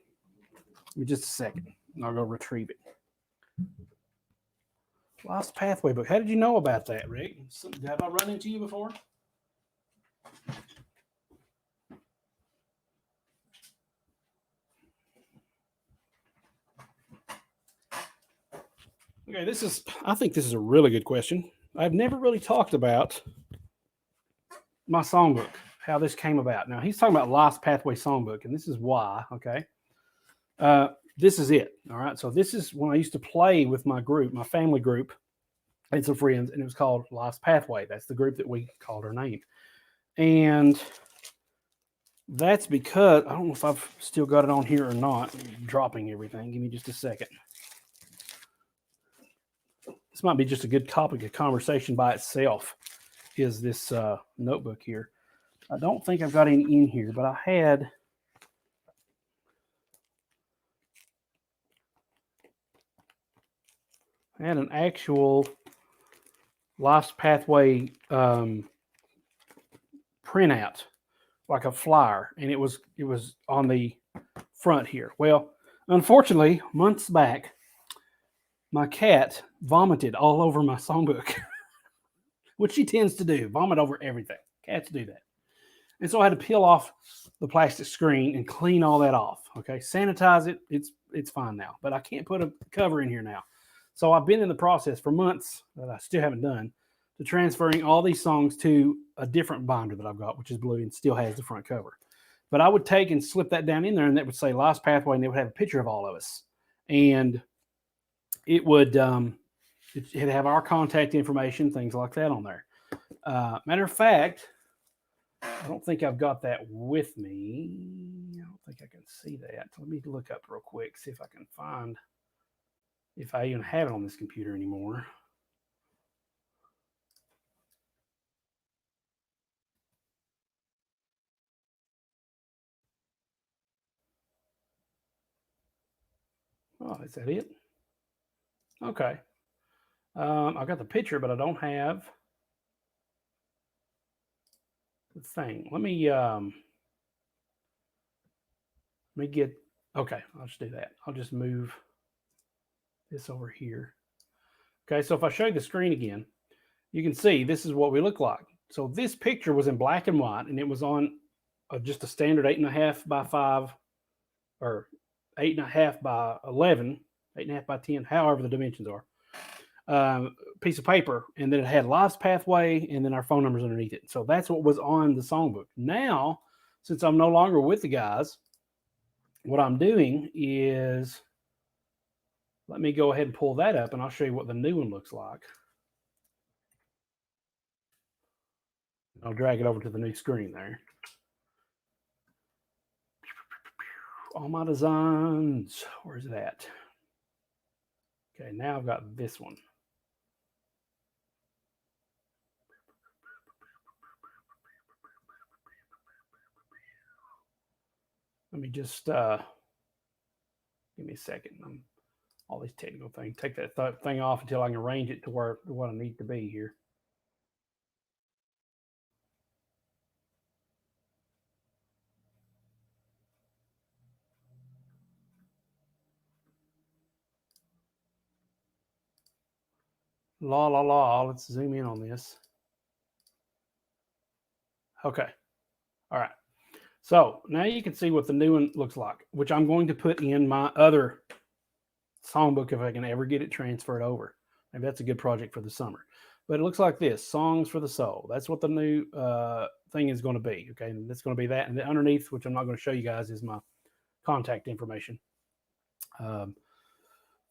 me just a second, and I'll go retrieve it. Life's Pathway book. How did you know about that, Rick? Have I run into you before? Okay, I think this is a really good question. I've never really talked about my songbook, how this came about. Now, he's talking about Life's Pathway songbook, and this is why, okay? This is it, all right? So this is when I used to play with my group, my family group, and some friends, and it was called Life's Pathway. That's the group that we called our name. And that's because, I don't know if I've still got it on here or not. I'm dropping everything. Give me just a second. This might be just a good topic of conversation by itself, is this notebook here. I don't think I've got any in here, but I had an actual Life's Pathway printout, like a flyer, and it was on the front here. Well, unfortunately, months back, my cat vomited all over my songbook, which she tends to do, vomit over everything. Cats do that. And so I had to peel off the plastic screen and clean all that off. Okay, sanitize it. It's fine now, but I can't put a cover in here now. So I've been in the process for months that I still haven't done to transferring all these songs to a different binder that I've got, which is blue and still has the front cover. But I would take and slip that down in there, and that would say Life's Pathway, and it would have a picture of all of us, and it would it'd have our contact information, things like that on there. Matter of fact, I don't think I've got that with me. I don't think I can see that. Let me look up real quick, see if I can find if I even have it on this computer anymore. Oh, is that it? Okay. I got the picture, but I don't have the thing. Let me get. Okay, I'll just do that. I'll just move this over here. Okay, so if I show you the screen again, you can see this is what we look like. So this picture was in black and white, and it was on just a standard 8.5 by 5 or 8.5 by 11, 8.5 by 10, however the dimensions are. Piece of paper, and then it had Life's Pathway and then our phone numbers underneath it. So that's what was on the songbook. Now, since I'm no longer with the guys, what I'm doing is, let me go ahead and pull that up, and I'll show you what the new one looks like. I'll drag it over to the new screen there. All my designs, where's it at? Okay, now I've got this one. Let me just give me a second. All these technical things. Take that thing off until I can arrange it to where what I need to be here. La la la. Let's zoom in on this. Okay. All right. So now you can see what the new one looks like, which I'm going to put in my other songbook if I can ever get it transferred over. Maybe that's a good project for the summer. But it looks like this: Songs for the Soul. That's what the new thing is going to be. Okay, and it's going to be that, and underneath, which I'm not going to show you guys, is my contact information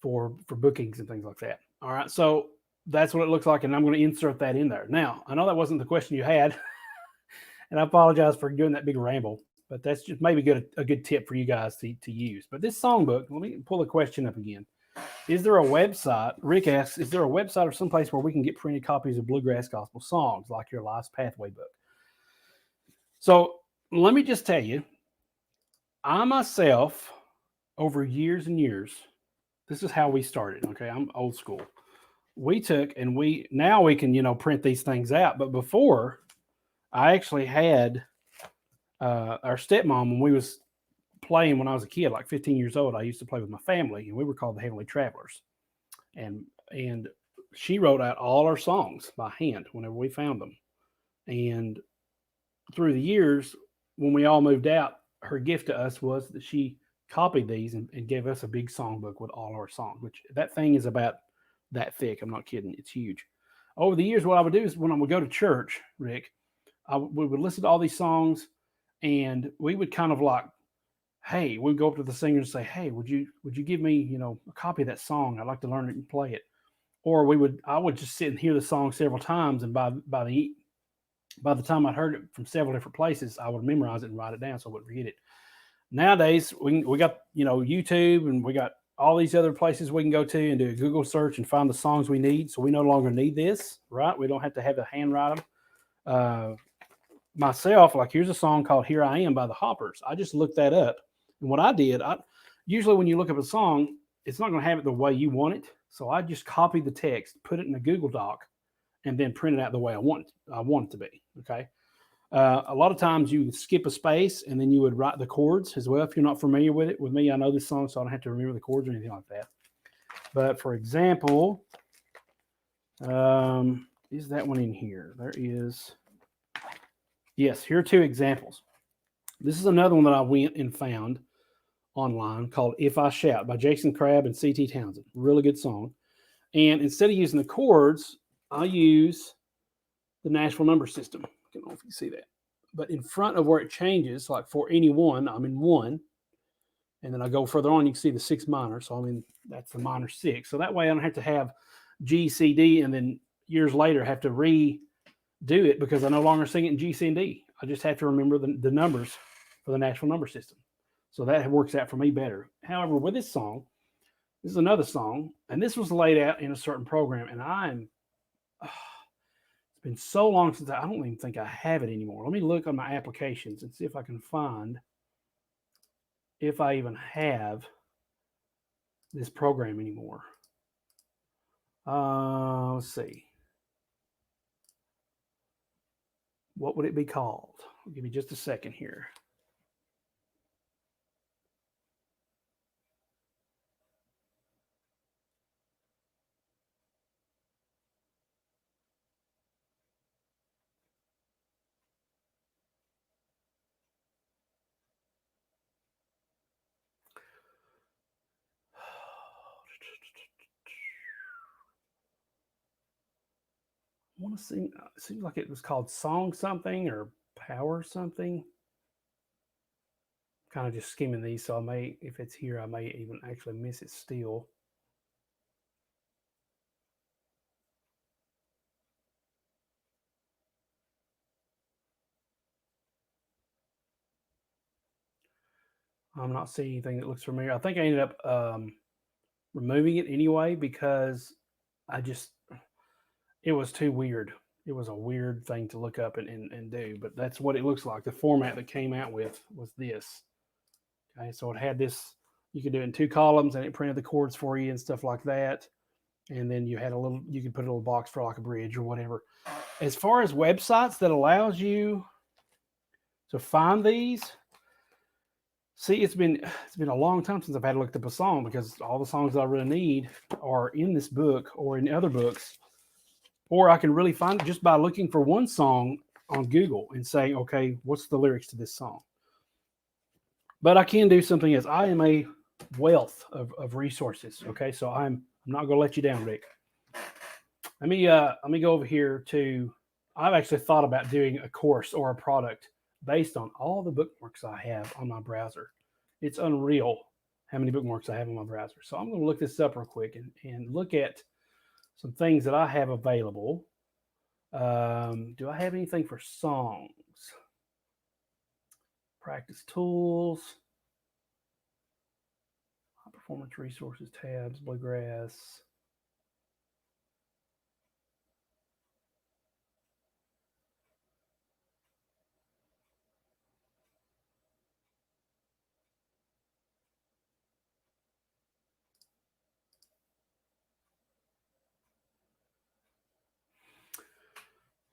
for bookings and things like that. All right, so that's what it looks like, and I'm going to insert that in there. Now, I know that wasn't the question you had, and I apologize for doing that big ramble, but that's just maybe a good tip for you guys to use. But this songbook, let me pull the question up again. Is there a website? Rick asks, is there a website or someplace where we can get printed copies of bluegrass gospel songs like your Life's Pathway book? So let me just tell you, I myself, over years and years, this is how we started. Okay, I'm old school. We took and now we can print these things out. But before, I actually had our stepmom when we was playing when I was a kid, like 15 years old. I used to play with my family, and we were called the Heavenly Travelers. And she wrote out all our songs by hand whenever we found them. And through the years, when we all moved out, her gift to us was that she copied these and gave us a big songbook with all our songs, which that thing is about that thick. I'm not kidding. It's huge. Over the years, what I would do is when I would go to church, Rick, we would listen to all these songs, and we would kind of like, hey, we'd go up to the singer and say, hey, would you give me, a copy of that song? I'd like to learn it and play it. Or I would just sit and hear the song several times, and by the time I'd heard it from several different places, I would memorize it and write it down so I wouldn't forget it. Nowadays, we got YouTube, and we got all these other places we can go to and do a Google search and find the songs we need. So we no longer need this, right? We don't have to have to handwrite them. Myself, like, here's a song called Here I Am by the Hoppers. I just looked that up. And what I did, usually when you look up a song, it's not going to have it the way you want it. So I just copied the text, put it in a Google Doc, and then print it out the way I want it to be. Okay. A lot of times you would skip a space and then you would write the chords as well. If you're not familiar with it, with me, I know this song, so I don't have to remember the chords or anything like that. But for example, is that one in here? There is. Yes, here are two examples. This is another one that I went and found online called If I Shout by Jason Crabb and C.T. Townsend. Really good song. And instead of using the chords, I use the Nashville number system. I don't know if you can see that. But in front of where it changes, like for any one, I'm in 1. And then I go further on, you can see the 6 minor. So I mean, that's the minor 6. So that way I don't have to have G, C, D, and then years later have to redo it because I no longer sing it in G, C, and D. I just have to remember the numbers for the Nashville number system. So that works out for me better. However, with this song, this is another song, and this was laid out in a certain program, and it's been so long since I don't even think I have it anymore. Let me look on my applications and see if I can find if I even have this program anymore. Let's see. What would it be called? Give me just a second here. I want to see. It seems like it was called Song Something or Power Something. Kind of just skimming these, so I may, if it's here, I may even actually miss it still. I'm not seeing anything that looks familiar. I think I ended up removing it anyway because it was too weird. It was a weird thing to look up and do, but that's what it looks like. The format that came out with was this. Okay, so it had this, you could do it in 2 columns and it printed the chords for you and stuff like that. And then you had you could put a little box for like a bridge or whatever. As far as websites that allows you to find these, see, it's been a long time since I've had to look up a song because all the songs that I really need are in this book or in other books. Or I can really find it just by looking for one song on Google and saying, okay, what's the lyrics to this song? But I can do something as I am a wealth of resources. Okay, so I'm not going to let you down, Rick. Let me go over here to. I've actually thought about doing a course or a product based on all the bookmarks I have on my browser. It's unreal how many bookmarks I have on my browser. So I'm going to look this up real quick and look at some things that I have available. Do I have anything for songs? Practice tools, high performance resources tabs, bluegrass.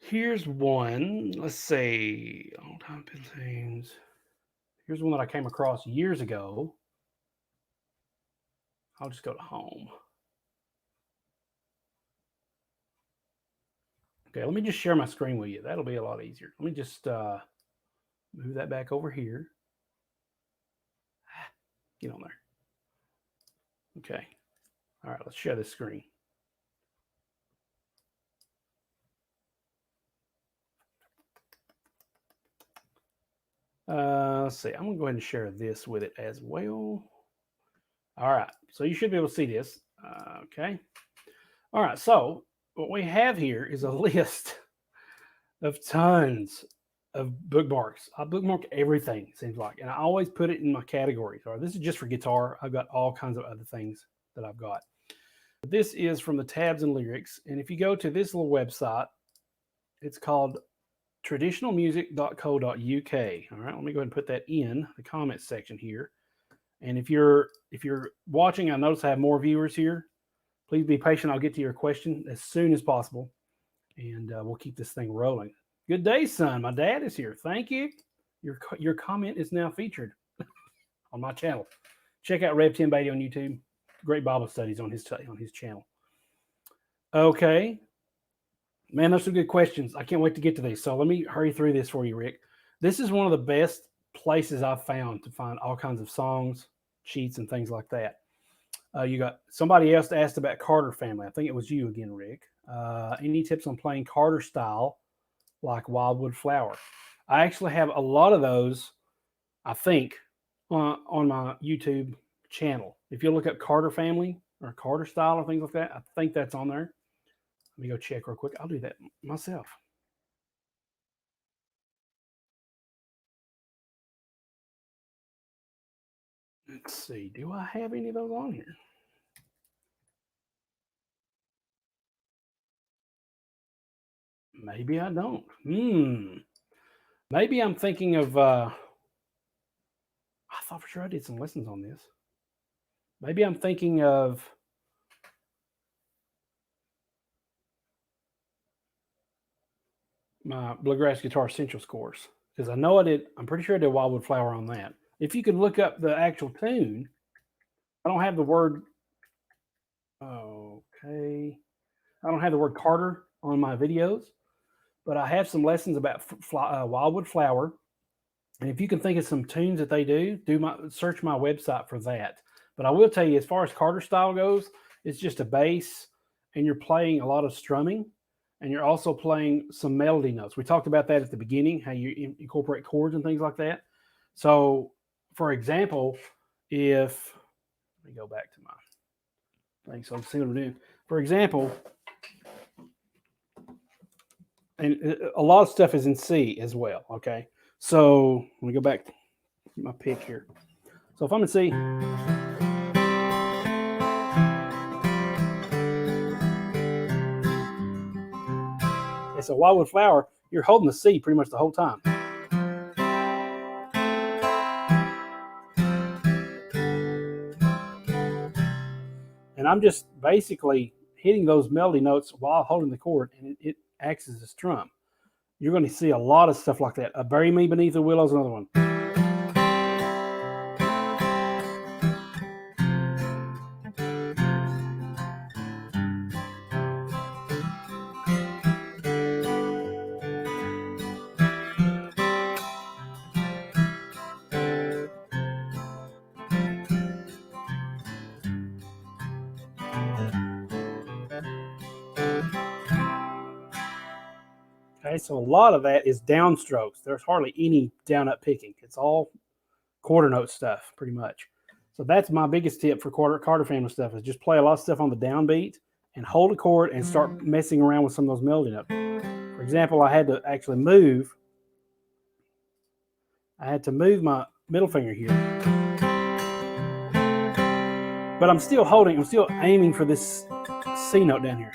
Here's one. Let's see. All time things. Here's one that I came across years ago. I'll just go to home. Okay, let me just share my screen with you. That'll be a lot easier. Let me just move that back over here. Get on there. Okay. All right, let's share this screen. Let's see. I'm going to go ahead and share this with it as well. All right. So you should be able to see this. Okay. All right. So what we have here is a list of tons of bookmarks. I bookmark everything, it seems like, and I always put it in my categories. All right. This is just for guitar. I've got all kinds of other things that I've got. But this is from the tabs and lyrics. And if you go to this little website, it's called traditionalmusic.co.uk. All right, let me go ahead and put that in the comments section here. And if you're watching, I notice I have more viewers here. Please be patient. I'll get to your question as soon as possible, and we'll keep this thing rolling. Good day, son. My dad is here. Thank you. Your comment is now featured on my channel. Check out Rev 10 Beatty on YouTube. Great Bible studies on his channel. Okay. Man, those are good questions. I can't wait to get to these. So let me hurry through this for you, Rick. This is one of the best places I've found to find all kinds of songs, sheets, and things like that. You got somebody else asked about Carter family. I think it was you again, Rick. Any tips on playing Carter style like Wildwood Flower? I actually have a lot of those, I think, on my YouTube channel. If you look up Carter family or Carter style or things like that, I think that's on there. Let me go check real quick. I'll do that myself. Let's see. Do I have any of those on here? Maybe I don't. Maybe I'm thinking of. I thought for sure I did some lessons on this. Maybe I'm thinking of. My Bluegrass Guitar Essentials course, because I know I did. I'm pretty sure I did Wildwood Flower on that. If you could look up the actual tune, I don't have the word. Okay, I don't have the word Carter on my videos, but I have some lessons about Wildwood Flower. And if you can think of some tunes that they do search my website for that. But I will tell you, as far as Carter style goes, it's just a bass, and you're playing a lot of strumming, and you're also playing some melody notes. We talked about that at the beginning, how you incorporate chords and things like that. So, for example, let me go back to my thing so I'm seeing what I'm doing. For example, and a lot of stuff is in C as well. Okay, so let me go back to my pick here. So if I'm in C, it's a Wildwood Flower. You're holding the C pretty much the whole time. And I'm just basically hitting those melody notes while holding the chord, and it acts as a strum. You're going to see a lot of stuff like that. Bury Me Beneath the Willows, another one. Okay, so a lot of that is downstrokes. There's hardly any down up picking. It's all quarter note stuff, pretty much. So that's my biggest tip for Carter family stuff is just play a lot of stuff on the downbeat and hold a chord and start messing around with some of those melody notes. For example, I had to actually move. I had to move my middle finger here. But I'm still aiming for this C note down here.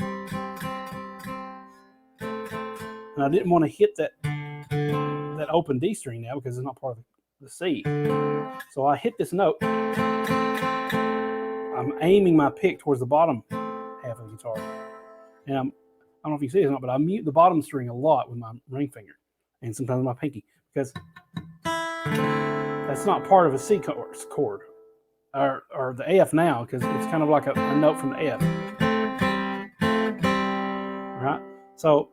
And I didn't want to hit that open D string now because it's not part of the C. So I hit this note. I'm aiming my pick towards the bottom half of the guitar. And I don't know if you see it or not, but I mute the bottom string a lot with my ring finger and sometimes my pinky because that's not part of a C chord or the F now because it's kind of like a note from the F. Right? So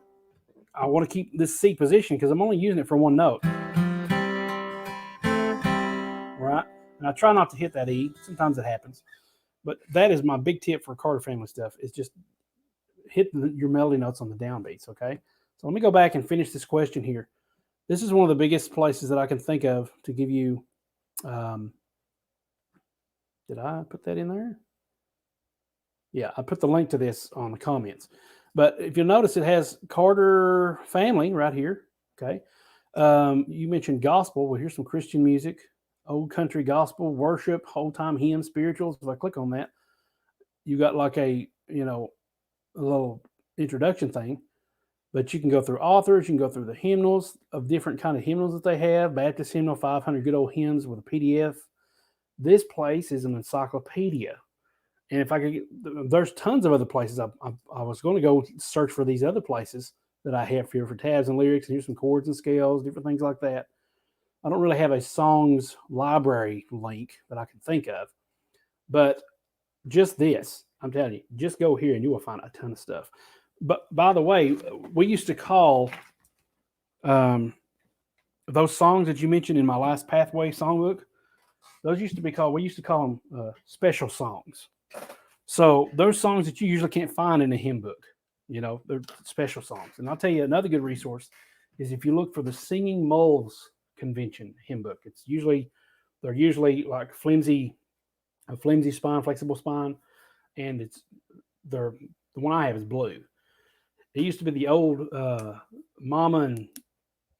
I want to keep this C position because I'm only using it for one note. Right? And I try not to hit that E. Sometimes it happens. But that is my big tip for Carter family stuff is just hit your melody notes on the downbeats, okay? So let me go back and finish this question here. This is one of the biggest places that I can think of to give you. Did I put that in there? Yeah, I put the link to this on the comments. But if you'll notice, it has Carter family right here, okay? You mentioned gospel. Well, here's some Christian music, old country gospel, worship, old-time hymns, spirituals. If I click on that, you got like a little introduction thing. But you can go through authors, you can go through the hymnals of different kind of hymnals that they have. Baptist hymnal, 500 good old hymns with a PDF. This place is an encyclopedia. And if I could there's tons of other places. I was going to go search for these other places, that I have here for tabs and lyrics. Here's some chords and scales, different things like that. I don't really have a songs library link that I can think of, but just this, I'm telling you, just go here and you will find a ton of stuff. But by the way, we used to call um, those songs that you mentioned in my last Pathway songbook. Those used to be called. We used to call them special songs. So those songs that you usually can't find in a hymn book, they're special songs. And I'll tell you another good resource is if you look for the Singing Moles Convention hymn book. They're usually like a flimsy spine, flexible spine, and the one I have is blue. It used to be the old Mama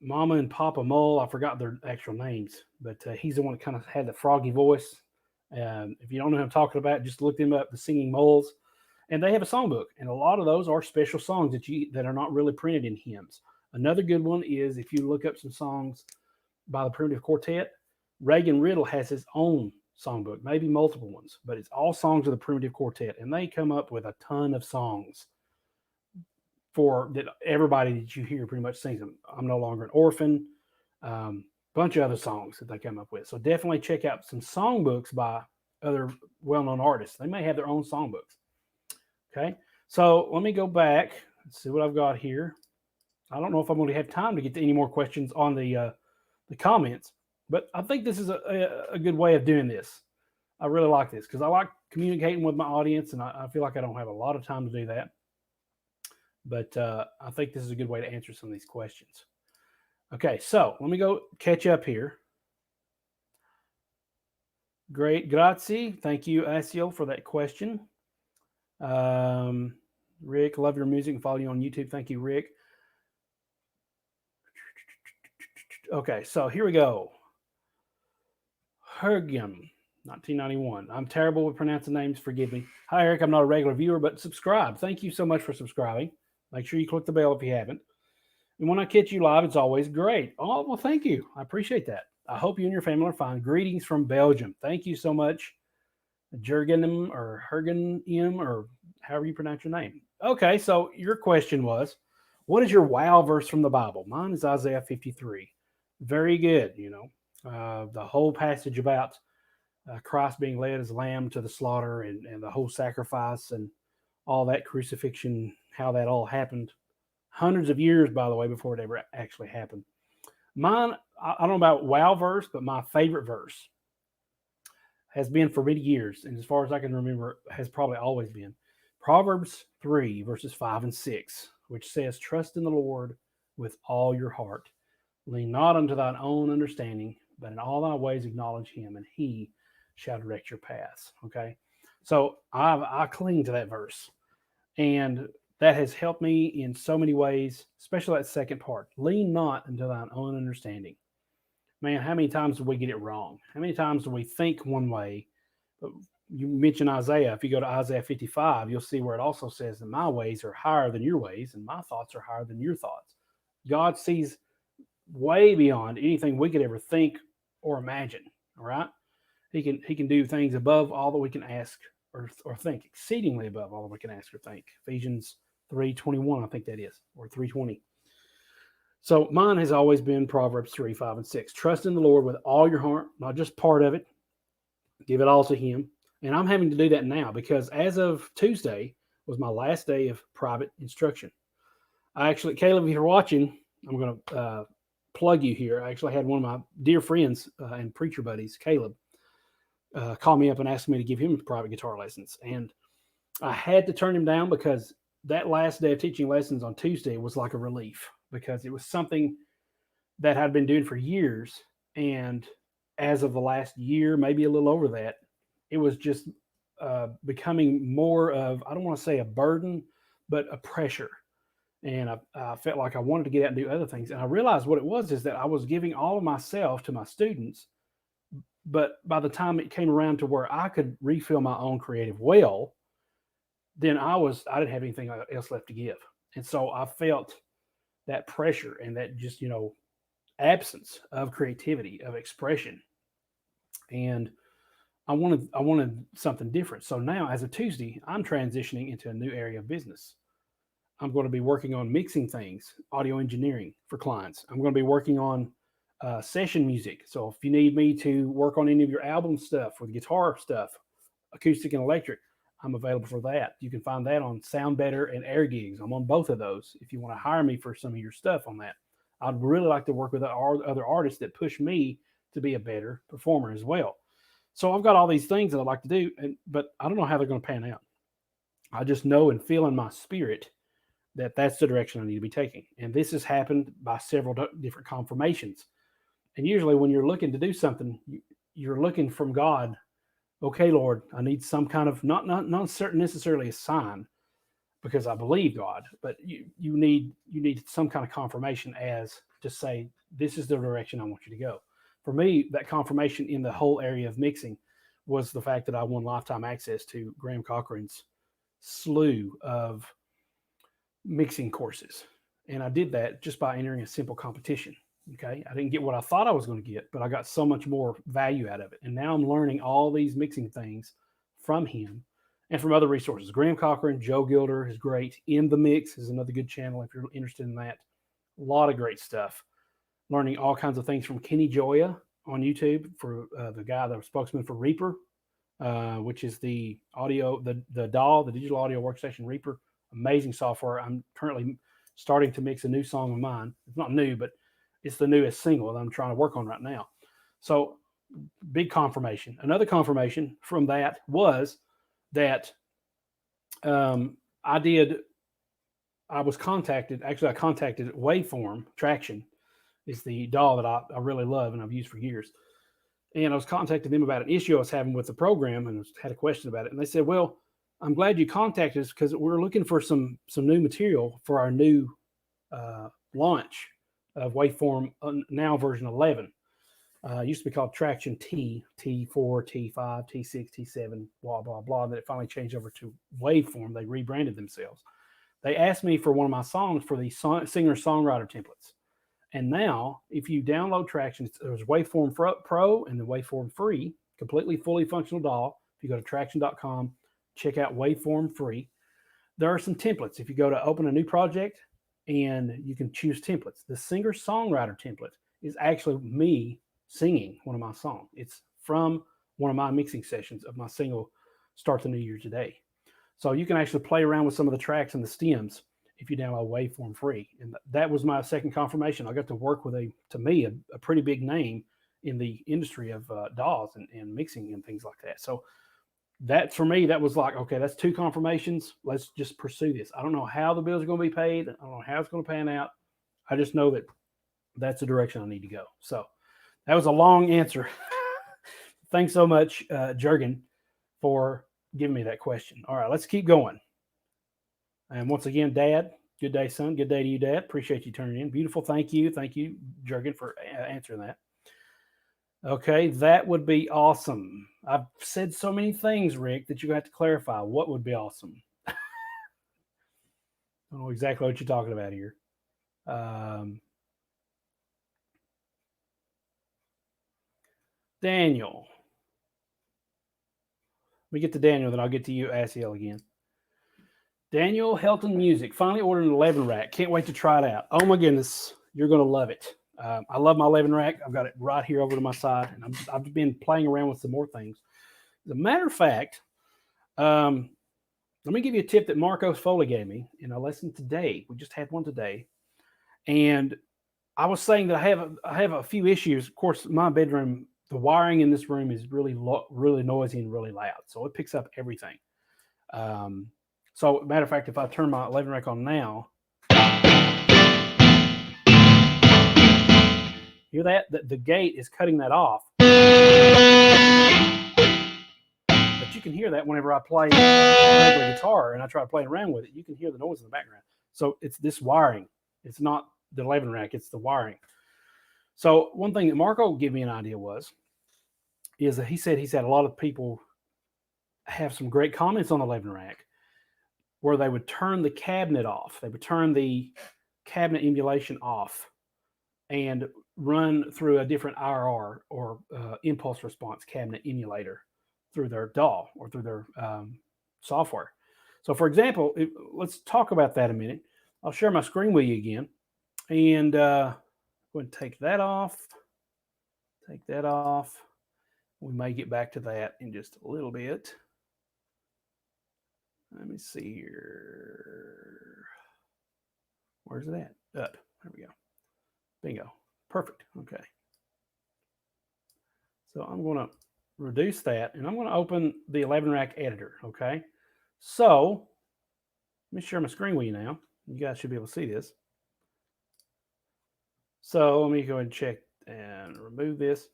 and Papa Mole. I forgot their actual names, but he's the one that kind of had the froggy voice. If you don't know who I'm talking about, just look them up, the Singing Moles, and they have a songbook, and a lot of those are special songs that are not really printed in hymns. Another good one is if you look up some songs by the Primitive Quartet. Reagan Riddle has his own songbook, maybe multiple ones, but it's all songs of the Primitive Quartet, and they come up with a ton of songs for that everybody that you hear pretty much sings them. I'm No Longer an Orphan, bunch of other songs that they come up with. So definitely check out some songbooks by other well-known artists. They may have their own songbooks. Okay, so let me go back and see what I've got here. I don't know if I'm going to have time to get to any more questions on the comments, but I think this is a good way of doing this. I really like this because I like communicating with my audience, and I feel like I don't have a lot of time to do that. But I think this is a good way to answer some of these questions. Okay, so let me go catch up here. Great, grazie. Thank you, Asiel, for that question. Rick, love your music and follow you on YouTube. Thank you, Rick. Okay, so here we go. Hergum, 1991. I'm terrible with pronouncing names. Forgive me. Hi, Eric. I'm not a regular viewer, but subscribe. Thank you so much for subscribing. Make sure you click the bell if you haven't. And when I catch you live, it's always great. Oh, well, thank you. I appreciate that. I hope you and your family are fine. Greetings from Belgium. Thank you so much, Jurgenim or Hergenim, or however you pronounce your name. Okay, so your question was, what is your wow verse from the Bible? Mine is Isaiah 53. Very good, the whole passage about Christ being led as a lamb to the slaughter and the whole sacrifice and all that crucifixion, how that all happened. Hundreds of years, by the way, before it ever actually happened. Mine, I don't know about wow verse, but my favorite verse has been for many years, and as far as I can remember, has probably always been Proverbs 3, verses 5 and 6, which says, trust in the Lord with all your heart. Lean not unto thine own understanding, but in all thy ways acknowledge him, and he shall direct your paths. Okay? So I cling to that verse. And that has helped me in so many ways, especially that second part. Lean not unto thine own understanding. Man, how many times do we get it wrong? How many times do we think one way? You mentioned Isaiah. If you go to Isaiah 55, you'll see where it also says that my ways are higher than your ways, and my thoughts are higher than your thoughts. God sees way beyond anything we could ever think or imagine. All right, He can do things above all that we can ask or think, exceedingly above all that we can ask or think. Ephesians 3:21, I think that is, or 3:20. So mine has always been Proverbs 3, 5, and 6. Trust in the Lord with all your heart, not just part of it. Give it all to him. And I'm having to do that now because as of Tuesday was my last day of private instruction. Caleb, if you're watching, I'm going to plug you here. I actually had one of my dear friends and preacher buddies, Caleb, call me up and ask me to give him private guitar lessons. And I had to turn him down because that last day of teaching lessons on Tuesday was like a relief because it was something that I'd been doing for years. And as of the last year, maybe a little over that, it was just becoming more of, I don't want to say a burden, but a pressure. And I felt like I wanted to get out and do other things. And I realized what it was is that I was giving all of myself to my students. But by the time it came around to where I could refill my own creative well, then I didn't have anything else left to give. And so I felt that pressure and that just, absence of creativity, of expression. And I wanted something different. So now as of Tuesday, I'm transitioning into a new area of business. I'm going to be working on mixing things, audio engineering for clients. I'm going to be working on session music. So if you need me to work on any of your album stuff or the guitar stuff, acoustic and electric, I'm available for that. You can find that on Sound Better and Air Gigs. I'm on both of those if you want to hire me for some of your stuff on that. I'd really like to work with other artists that push me to be a better performer as well. So I've got all these things that I'd like to do, but I don't know how they're going to pan out. I just know and feel in my spirit that that's the direction I need to be taking. And this has happened by several different confirmations. And usually when you're looking to do something, you're looking from God. Okay, Lord, I need some kind of not necessarily a sign because I believe God, but you need some kind of confirmation as to say this is the direction I want you to go. For me, that confirmation in the whole area of mixing was the fact that I won lifetime access to Graham Cochran's slew of mixing courses, and I did that just by entering a simple competition. Okay, I didn't get what I thought I was going to get, but I got so much more value out of it. And now I'm learning all these mixing things from him and from other resources. Graham Cochran, Joe Gilder is great. In the Mix is another good channel if you're interested in that. A lot of great stuff. Learning all kinds of things from Kenny Joya on YouTube for the guy that was spokesman for Reaper, which is the audio, the DAW, the digital audio workstation Reaper. Amazing software. I'm currently starting to mix a new song of mine. It's not new, but it's the newest single that I'm trying to work on right now. So big confirmation. Another confirmation from that was that I was contacted. Actually, I contacted Waveform Traction. It's the DAW that I really love and I've used for years. And I was contacting them about an issue I was having with the program and had a question about it. And they said, well, I'm glad you contacted us because we're looking for some new material for our new launch of Waveform, now version 11. Used to be called Traction T, T4, T5, T6, T7, blah, blah, blah. Then it finally changed over to Waveform. They rebranded themselves. They asked me for one of my songs for the singer-songwriter templates. And now, if you download Traction, there's Waveform Pro and the Waveform Free, completely fully functional DAW. If you go to traction.com, check out Waveform Free. There are some templates. If you go to open a new project, and you can choose templates. The singer-songwriter template is actually me singing one of my songs. It's from one of my mixing sessions of my single, Start the New Year Today. So you can actually play around with some of the tracks and the stems if you download Waveform Free. And that was my second confirmation. I got to work with to me, a pretty big name in the industry of DAWs and mixing and things like that. So that, for me, that was like, okay, that's two confirmations. Let's just pursue this. I don't know how the bills are going to be paid. I don't know how it's going to pan out. I just know that that's the direction I need to go. So that was a long answer. Thanks so much, Jurgen, for giving me that question. All right, let's keep going. And once again, Dad, good day, son. Good day to you, Dad. Appreciate you turning in. Beautiful. Thank you. Thank you, Jurgen, for answering that. Okay, that would be awesome. I've said so many things, Rick, that you have to clarify. What would be awesome? I don't know exactly what you're talking about here. Daniel. Let me get to Daniel, then I'll get to you, Asiel, again. Daniel Helton Music. Finally ordered an 11 rack. Can't wait to try it out. Oh, my goodness. You're going to love it. I love my 11 rack. I've got it right here over to my side, and I've been playing around with some more things. As a matter of fact, let me give you a tip that Marcos Foley gave me in a lesson today. We just had one today. And I was saying that I have a few issues. Of course, my bedroom, the wiring in this room is really noisy and really loud. So it picks up everything. So matter of fact, if I turn my 11 rack on now, hear that? The gate is cutting that off. But you can hear that whenever I play regular guitar and I try playing around with it. You can hear the noise in the background. So it's this wiring. It's not the 11 rack. It's the wiring. So one thing that Marco gave me an idea is that he said he's had a lot of people have some great comments on the 11 rack where they would turn the cabinet off. They would turn the cabinet emulation off and run through a different IRR or impulse response cabinet emulator through their DAW or through their software. So for example, let's talk about that a minute. I'll share my screen with you again. And go ahead and take that off. Take that off. We may get back to that in just a little bit. Let me see here. Where's it at? Up. There we go. Bingo. Perfect. Okay. So I'm going to reduce that, and I'm going to open the 11 rack editor. Okay. So let me share my screen with you now. You guys should be able to see this. So let me go ahead and check and remove this.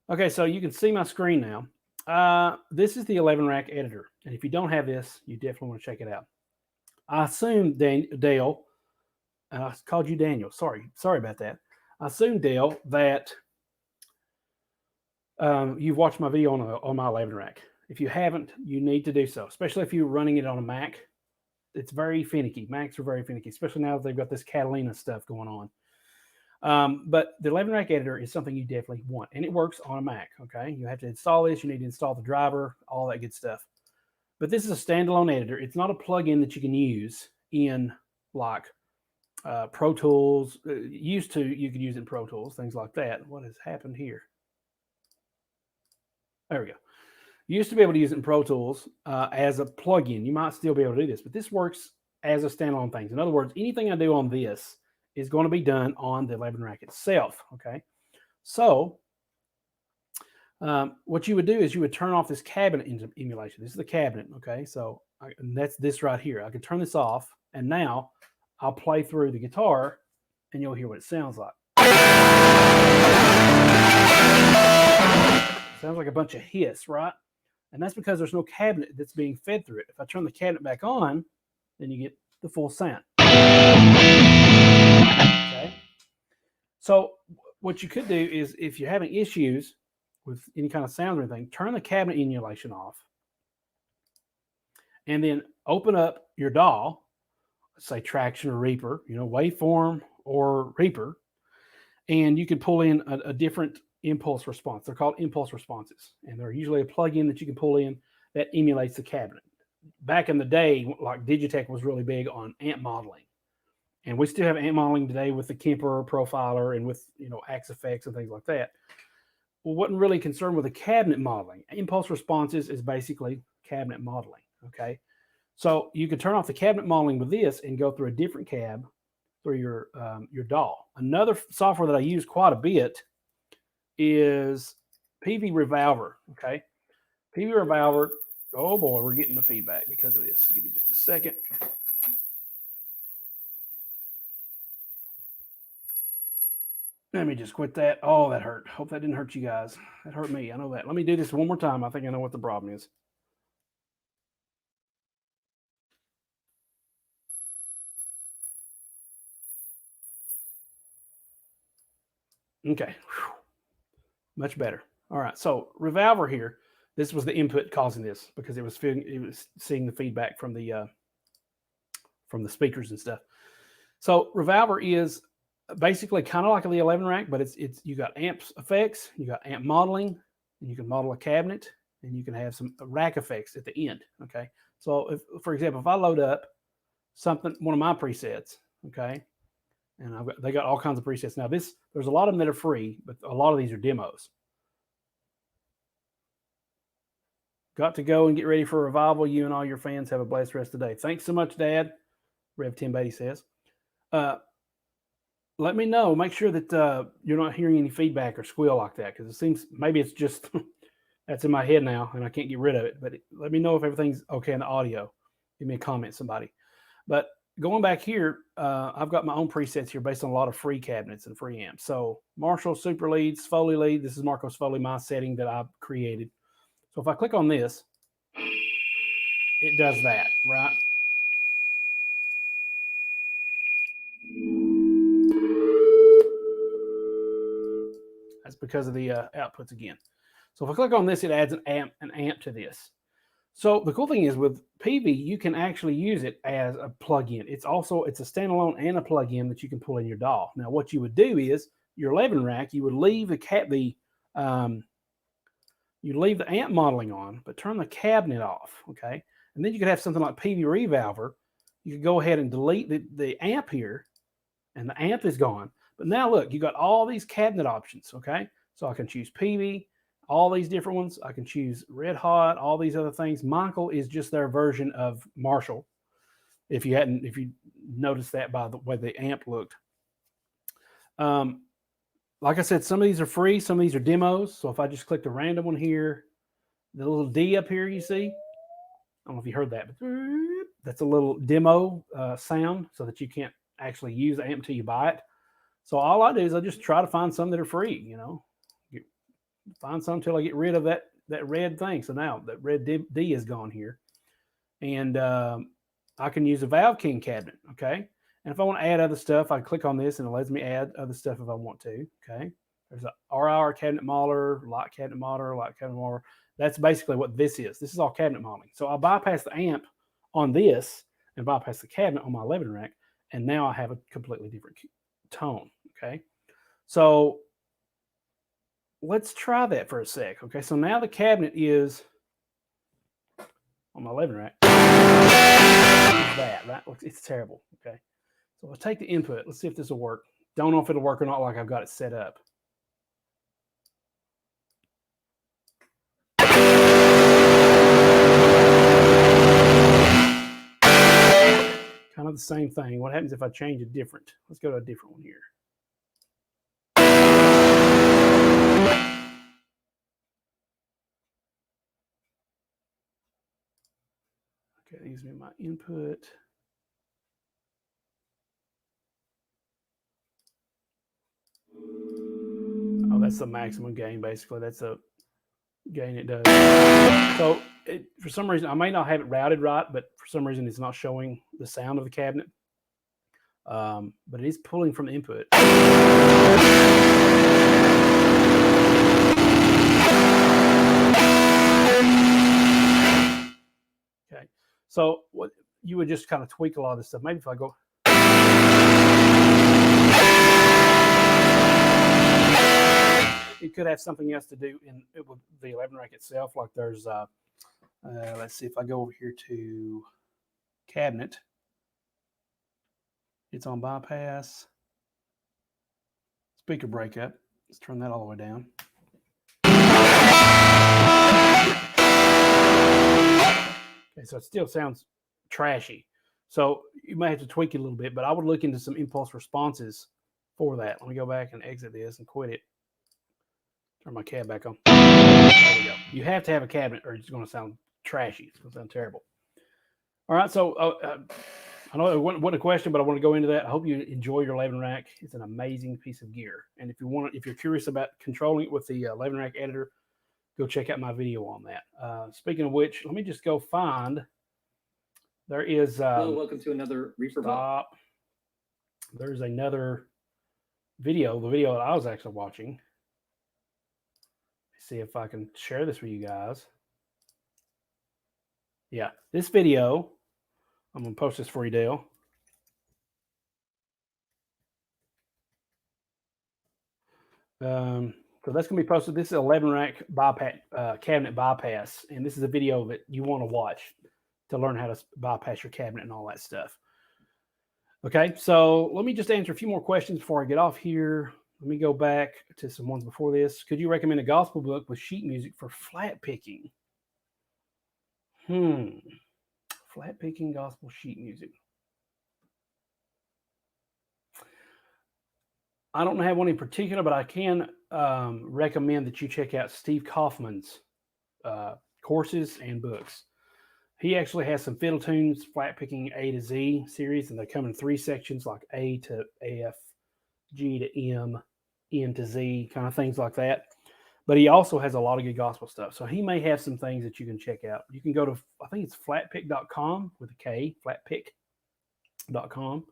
Okay, so you can see my screen now. This is the 11 rack editor. And if you don't have this, you definitely want to check it out. I assume, Dale, I called you Daniel. Sorry about that. I assume, Dale, that you've watched my video on my 11 rack. If you haven't, you need to do so, especially if you're running it on a Mac. It's very finicky. Macs are very finicky, especially now that they've got this Catalina stuff going on. But the 11 rack editor is something you definitely want, and it works on a Mac. Okay, you have to install this. You need to install the driver, all that good stuff. But this is a standalone editor. It's not a plugin that you can use in like Pro Tools. You could use it in Pro Tools, things like that. What has happened here? There we go. You used to be able to use it in Pro Tools as a plugin. You might still be able to do this, but this works as a standalone thing. In other words, anything I do on this is going to be done on the 11 rack itself. Okay, so what you would do is you would turn off this cabinet emulation. This is the cabinet. Okay, so that's this right here. I can turn this off, and now I'll play through the guitar, and you'll hear what it sounds like. Sounds like a bunch of hiss, right? And that's because there's no cabinet that's being fed through it. If I turn the cabinet back on, then you get the full sound. Okay. So what you could do is, if you're having issues with any kind of sound or anything, turn the cabinet emulation off, and then open up your DAW, let's say Traction or Reaper, Waveform or Reaper, and you can pull in a different impulse response. They're called impulse responses, and they're usually a plugin that you can pull in that emulates the cabinet. Back in the day, like Digitech was really big on amp modeling, and we still have amp modeling today with the Kemper profiler and with Axe effects and things like that. Well, wasn't really concerned with the cabinet modeling. Impulse responses is basically cabinet modeling. Okay, so you can turn off the cabinet modeling with this and go through a different cab through your DAW. Another software that I use quite a bit is PV Revolver. Okay, PV Revolver. Oh boy, we're getting the feedback because of this. Give me just a second. Let me just quit that. Oh, that hurt. Hope that didn't hurt you guys. That hurt me. I know that. Let me do this one more time. I think I know what the problem is. Okay. Whew. Much better. All right. So Revolver here. This was the input causing this because it was seeing the feedback from the speakers and stuff. So Revolver is basically kind of like the 11 rack, but it's you got amps effects, you got amp modeling, and you can model a cabinet, and you can have some rack effects at the end. Okay, so if, for example, if I load up one of my presets, okay, and they got all kinds of presets. Now there's a lot of them that are free, but a lot of these are demos. Got to go and get ready for Revival. You and all your fans have a blessed rest of the day. Thanks so much, Dad. Rev Tim Beatty says. Let me know. Make sure that you're not hearing any feedback or squeal like that, because it seems maybe it's just that's in my head now and I can't get rid of it. But let me know if everything's okay in the audio. Give me a comment, somebody. But going back here, I've got my own presets here based on a lot of free cabinets and free amps. So Marshall Super Leads, Foley Lead. This is Marcos Foley, my setting that I've created. So if I click on this, it does that, right? That's because of the outputs again. So if I click on this, it adds an amp to this. So the cool thing is with PV, you can actually use it as a plugin. It's a standalone and a plugin that you can pull in your DAW. Now, what you would do is your 11 rack, you would leave the amp modeling on, but turn the cabinet off. Okay, and then you could have something like PV Revolver, you can go ahead and delete the amp here, and the amp is gone. But now look, you got all these cabinet options, okay? So I can choose Peavey, all these different ones. I can choose Red Hot, all these other things. Michael is just their version of Marshall. If you noticed that by the way the amp looked. Like I said, some of these are free, some of these are demos. So if I just click the random one here, the little D up here, you see, I don't know if you heard that, but that's a little demo sound so that you can't actually use the amp until you buy it. So all I do is I just try to find some that are free, you know, find some until I get rid of that red thing. So now that red D is gone here. And I can use a Valve King cabinet, okay? And if I want to add other stuff, I click on this and it lets me add other stuff if I want to, okay? There's a RR cabinet modeler, light cabinet modeler, light cabinet modeler. That's basically what this is. This is all cabinet modeling. So I bypass the amp on this and bypass the cabinet on my 11 rack, and now I have a completely different tone, okay? So let's try that for a sec, okay? So now the cabinet is on my 11 rack. That, right? It's terrible, okay? So let's take the input. Let's see if this will work. Don't know if it'll work or not like I've got it set up. Kind of the same thing. What happens if I change a different? Let's go to a different one here. Okay, these are my input. Oh, that's the maximum gain, basically. That's the gain it does. So for some reason, I may not have it routed right, but for some reason it's not showing the sound of the cabinet. But it is pulling from the input. Okay, so what you would just kind of tweak a lot of this stuff. Maybe if I go. It could have something else to do with the 11 rack itself. Like there's, let's see if I go over here to cabinet. It's on bypass. Speaker breakup. Let's turn that all the way down. Okay, so it still sounds trashy. So you may have to tweak it a little bit, but I would look into some impulse responses for that. Let me go back and exit this and quit it. Turn my cab back on. There we go. You have to have a cabinet or it's going to sound trashy. It's going to sound terrible. All right, so I know it wasn't a question, but I want to go into that. I hope you enjoy your 11 rack. It's an amazing piece of gear. And if you're curious about controlling it with the 11 rack editor, go check out my video on that. Speaking of which, let me just go find. There is. Hello, welcome to another Reefer Vlog. There's another video. The video that I was actually watching. See if I can share this with you guys. Yeah, this video, I'm going to post this for you, Dale. So that's going to be posted. This is 11 rack bypass, cabinet bypass. And this is a video that you want to watch to learn how to bypass your cabinet and all that stuff. Okay, so let me just answer a few more questions before I get off here. Let me go back to some ones before this. Could you recommend a gospel book with sheet music for flat picking? Flat picking gospel sheet music. I don't have one in particular, but I can recommend that you check out Steve Kaufman's courses and books. He actually has some fiddle tunes, flat picking A to Z series, and they come in 3 sections like A to F, G to M, N to Z, kind of things like that. But he also has a lot of good gospel stuff. So he may have some things that you can check out. You can go to, I think it's flatpick.com with a K, flatpick.com.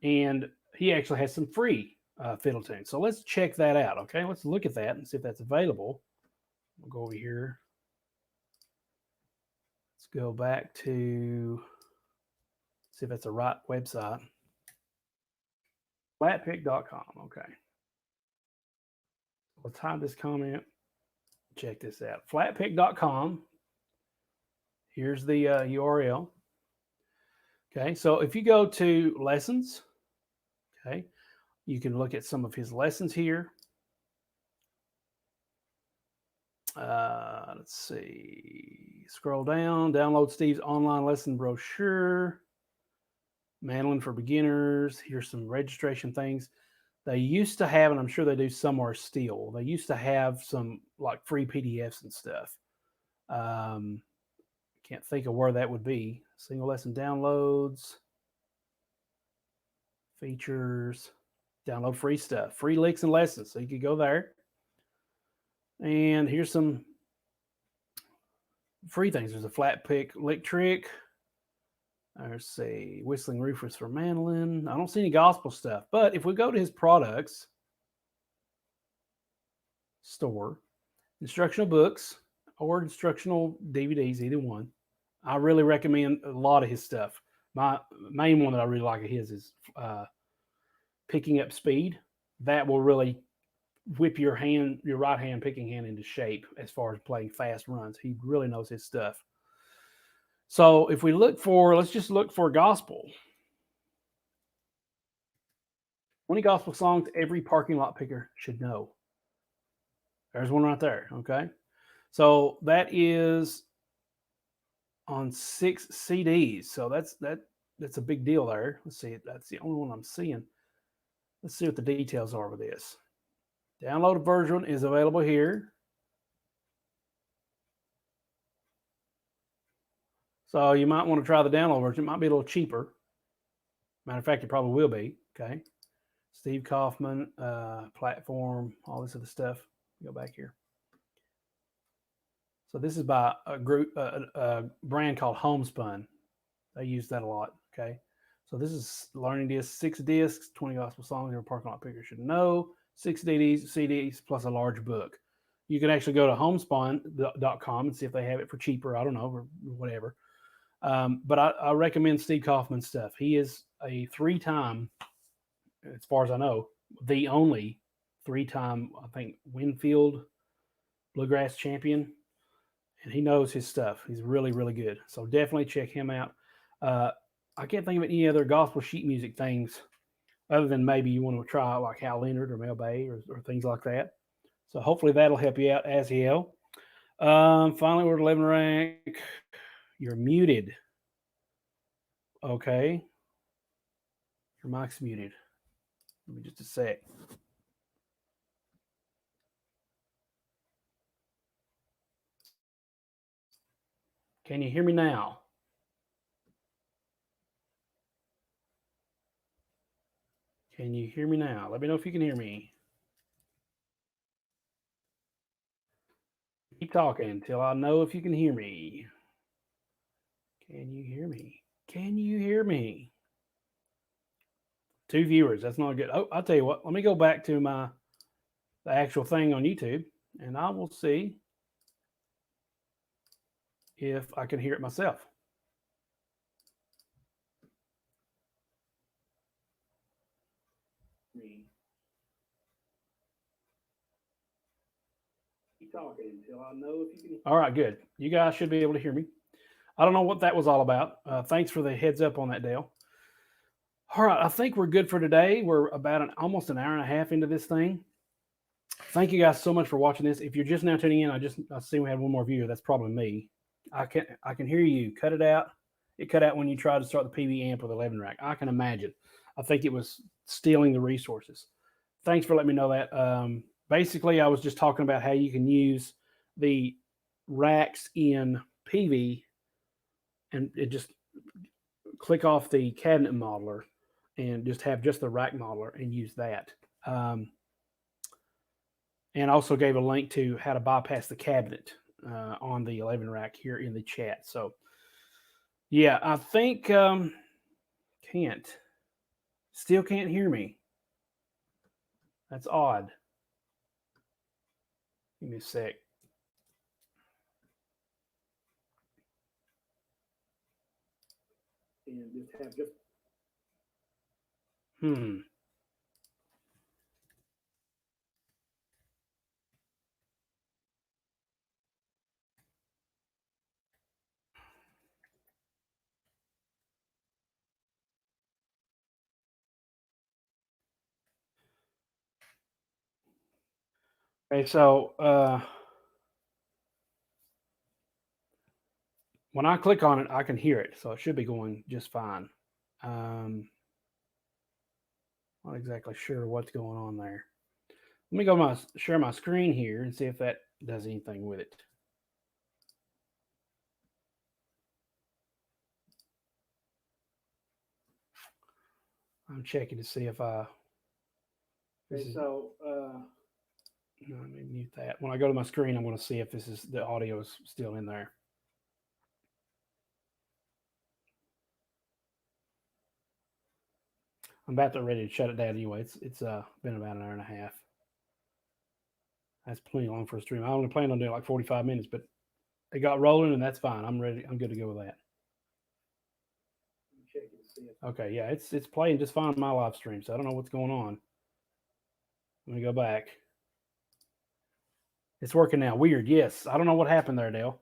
And he actually has some free fiddle tunes. So let's check that out, okay? Let's look at that and see if that's available. We'll go over here. Let's go back to see if that's the right website. Flatpick.com, okay. Let's hide this comment. Check this out. Flatpick.com. Here's the URL. Okay, so if you go to lessons, okay, you can look at some of his lessons here. Let's see. Scroll down, download Steve's online lesson brochure. Mandolin for beginners. Here's some registration things. They used to have, and I'm sure they do somewhere still, they used to have some like free PDFs and stuff. Can't think of where that would be. Single lesson downloads, features, download free stuff, free licks and lessons. So you could go there. And here's some free things. There's a flat pick lick trick. There's a whistling roofers for mandolin. I don't see any gospel stuff, but if we go to his products store, instructional books or instructional DVDs, either one, I really recommend a lot of his stuff. My main one that I really like of his is picking up speed. That will really whip your right hand picking hand into shape as far as playing fast runs. He really knows his stuff. So if we look for, let's just look for gospel. 20 gospel songs every parking lot picker should know. There's one right there. Okay. So that is on 6 CDs. So that's a big deal there. Let's see. That's the only one I'm seeing. Let's see what the details are with this. Downloaded version is available here. So you might want to try the download version. It might be a little cheaper. Matter of fact, it probably will be. Okay. Steve Kaufman, platform, all this other stuff. Go back here. So this is by a group, a brand called Homespun. They use that a lot. Okay. So this is learning disc, 6 discs, 20 gospel songs every parking lot picker should know, 6 CDs plus a large book. You can actually go to homespun.com and see if they have it for cheaper. I don't know, or whatever. But I recommend Steve Kaufman's stuff. He is a 3-time, as far as I know, the only 3-time, I think, Winfield Bluegrass champion. And he knows his stuff. He's really, really good. So definitely check him out. I can't think of any other gospel sheet music things other than maybe you want to try like Hal Leonard or Mel Bay or things like that. So hopefully that'll help you out, Aziel. Finally, we're at 11 rank. You're muted. Okay. Your mic's muted. Give me just a sec. Can you hear me now? Can you hear me now? Let me know if you can hear me. Keep talking until I know if you can hear me. Can you hear me? Can you hear me? 2 viewers. That's not good. Oh, I'll tell you what. Let me go back to the actual thing on YouTube, and I will see if I can hear it myself. Keep talking until I know if you can. All right, good. You guys should be able to hear me. I don't know what that was all about. Thanks for the heads up on that, Dale. All right, I think we're good for today. We're about almost an hour and a half into this thing. Thank you guys so much for watching this. If you're just now tuning in, I see we had one more viewer. That's probably me. I can hear you. Cut it out. It cut out when you tried to start the PV amp with 11 rack. I can imagine. I think it was stealing the resources. Thanks for letting me know that. Basically, I was just talking about how you can use the racks in PV and it just click off the cabinet modeler and just have just the rack modeler and use that. And also gave a link to how to bypass the cabinet on the 11 rack here in the chat. So, yeah, I think still can't hear me. That's odd. Give me a sec. And just have just Okay, so when I click on it, I can hear it, so it should be going just fine. Not exactly sure what's going on there. Let me go share my screen here and see if that does anything with it. I'm checking to see if I. Okay, so let me mute that. When I go to my screen, I'm going to see if the audio is still in there. I'm about to ready to shut it down anyway. It's been about an hour and a half. That's plenty long for a stream. I only plan on doing like 45 minutes, but it got rolling and that's fine. I'm ready. I'm good to go with that. Okay, yeah, it's playing just fine on my live stream, so I don't know what's going on. Let me go back. It's working now. Weird. Yes, I don't know what happened there, Dale.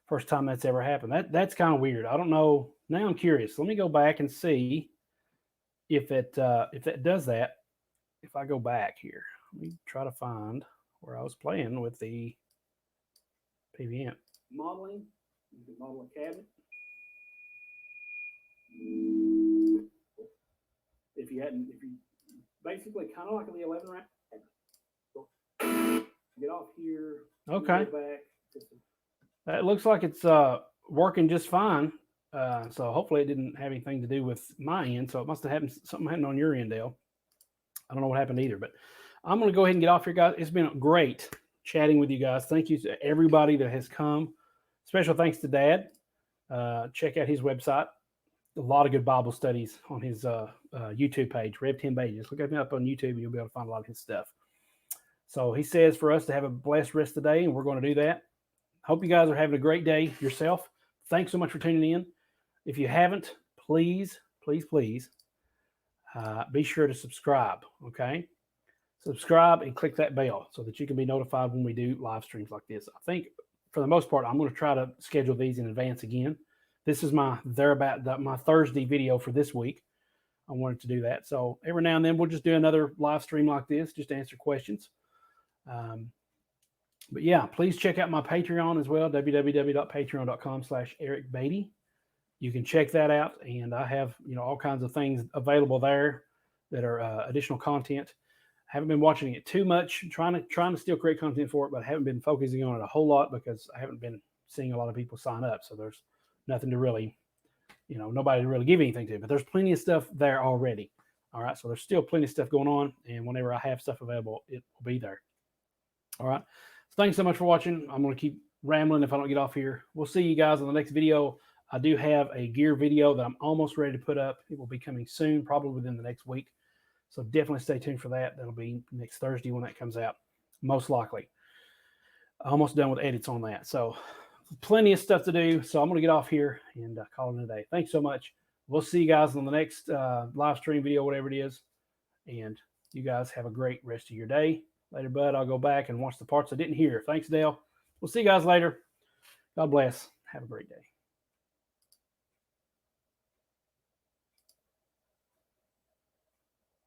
First time that's ever happened. That's kind of weird. I don't know. Now I'm curious. Let me go back and see if it does that. If I go back here, let me try to find where I was playing with the PVM modeling. You can model a cabinet. If you basically kind of like the 11 rack. Get off here. Okay. It looks like it's working just fine. So hopefully it didn't have anything to do with my end. So it must have happened something happened on your end, Dale. I don't know what happened either, but I'm going to go ahead and get off here, guys. It's been great chatting with you guys. Thank you to everybody that has come. Special thanks to Dad. Check out his website. A lot of good Bible studies on his YouTube page, Rev 10 Bay. Just look him up on YouTube and you'll be able to find a lot of his stuff. So he says for us to have a blessed rest of the day, and we're going to do that. Hope you guys are having a great day yourself. Thanks so much for tuning in. If you haven't, please, please, please be sure to subscribe, okay? Subscribe and click that bell so that you can be notified when we do live streams like this. I think for the most part, I'm going to try to schedule these in advance again. This is my Thursday video for this week. I wanted to do that. So every now and then we'll just do another live stream like this, just to answer questions. But yeah, please check out my Patreon as well, www.patreon.com/Eric Beatty. You can check that out, and I have all kinds of things available there that are additional content. I haven't been watching it too much, trying to still create content for it, but I haven't been focusing on it a whole lot because I haven't been seeing a lot of people sign up. So there's nothing to really, nobody to really give anything to. But there's plenty of stuff there already. All right, so there's still plenty of stuff going on, and whenever I have stuff available, it will be there. All right. So thanks so much for watching. I'm going to keep rambling if I don't get off here. We'll see you guys in the next video. I do have a gear video that I'm almost ready to put up. It will be coming soon, probably within the next week. So definitely stay tuned for that. That'll be next Thursday when that comes out, most likely. Almost done with edits on that. So plenty of stuff to do. So I'm going to get off here and call it a day. Thanks so much. We'll see you guys on the next live stream video, whatever it is. And you guys have a great rest of your day. Later, bud. I'll go back and watch the parts I didn't hear. Thanks, Dale. We'll see you guys later. God bless. Have a great day.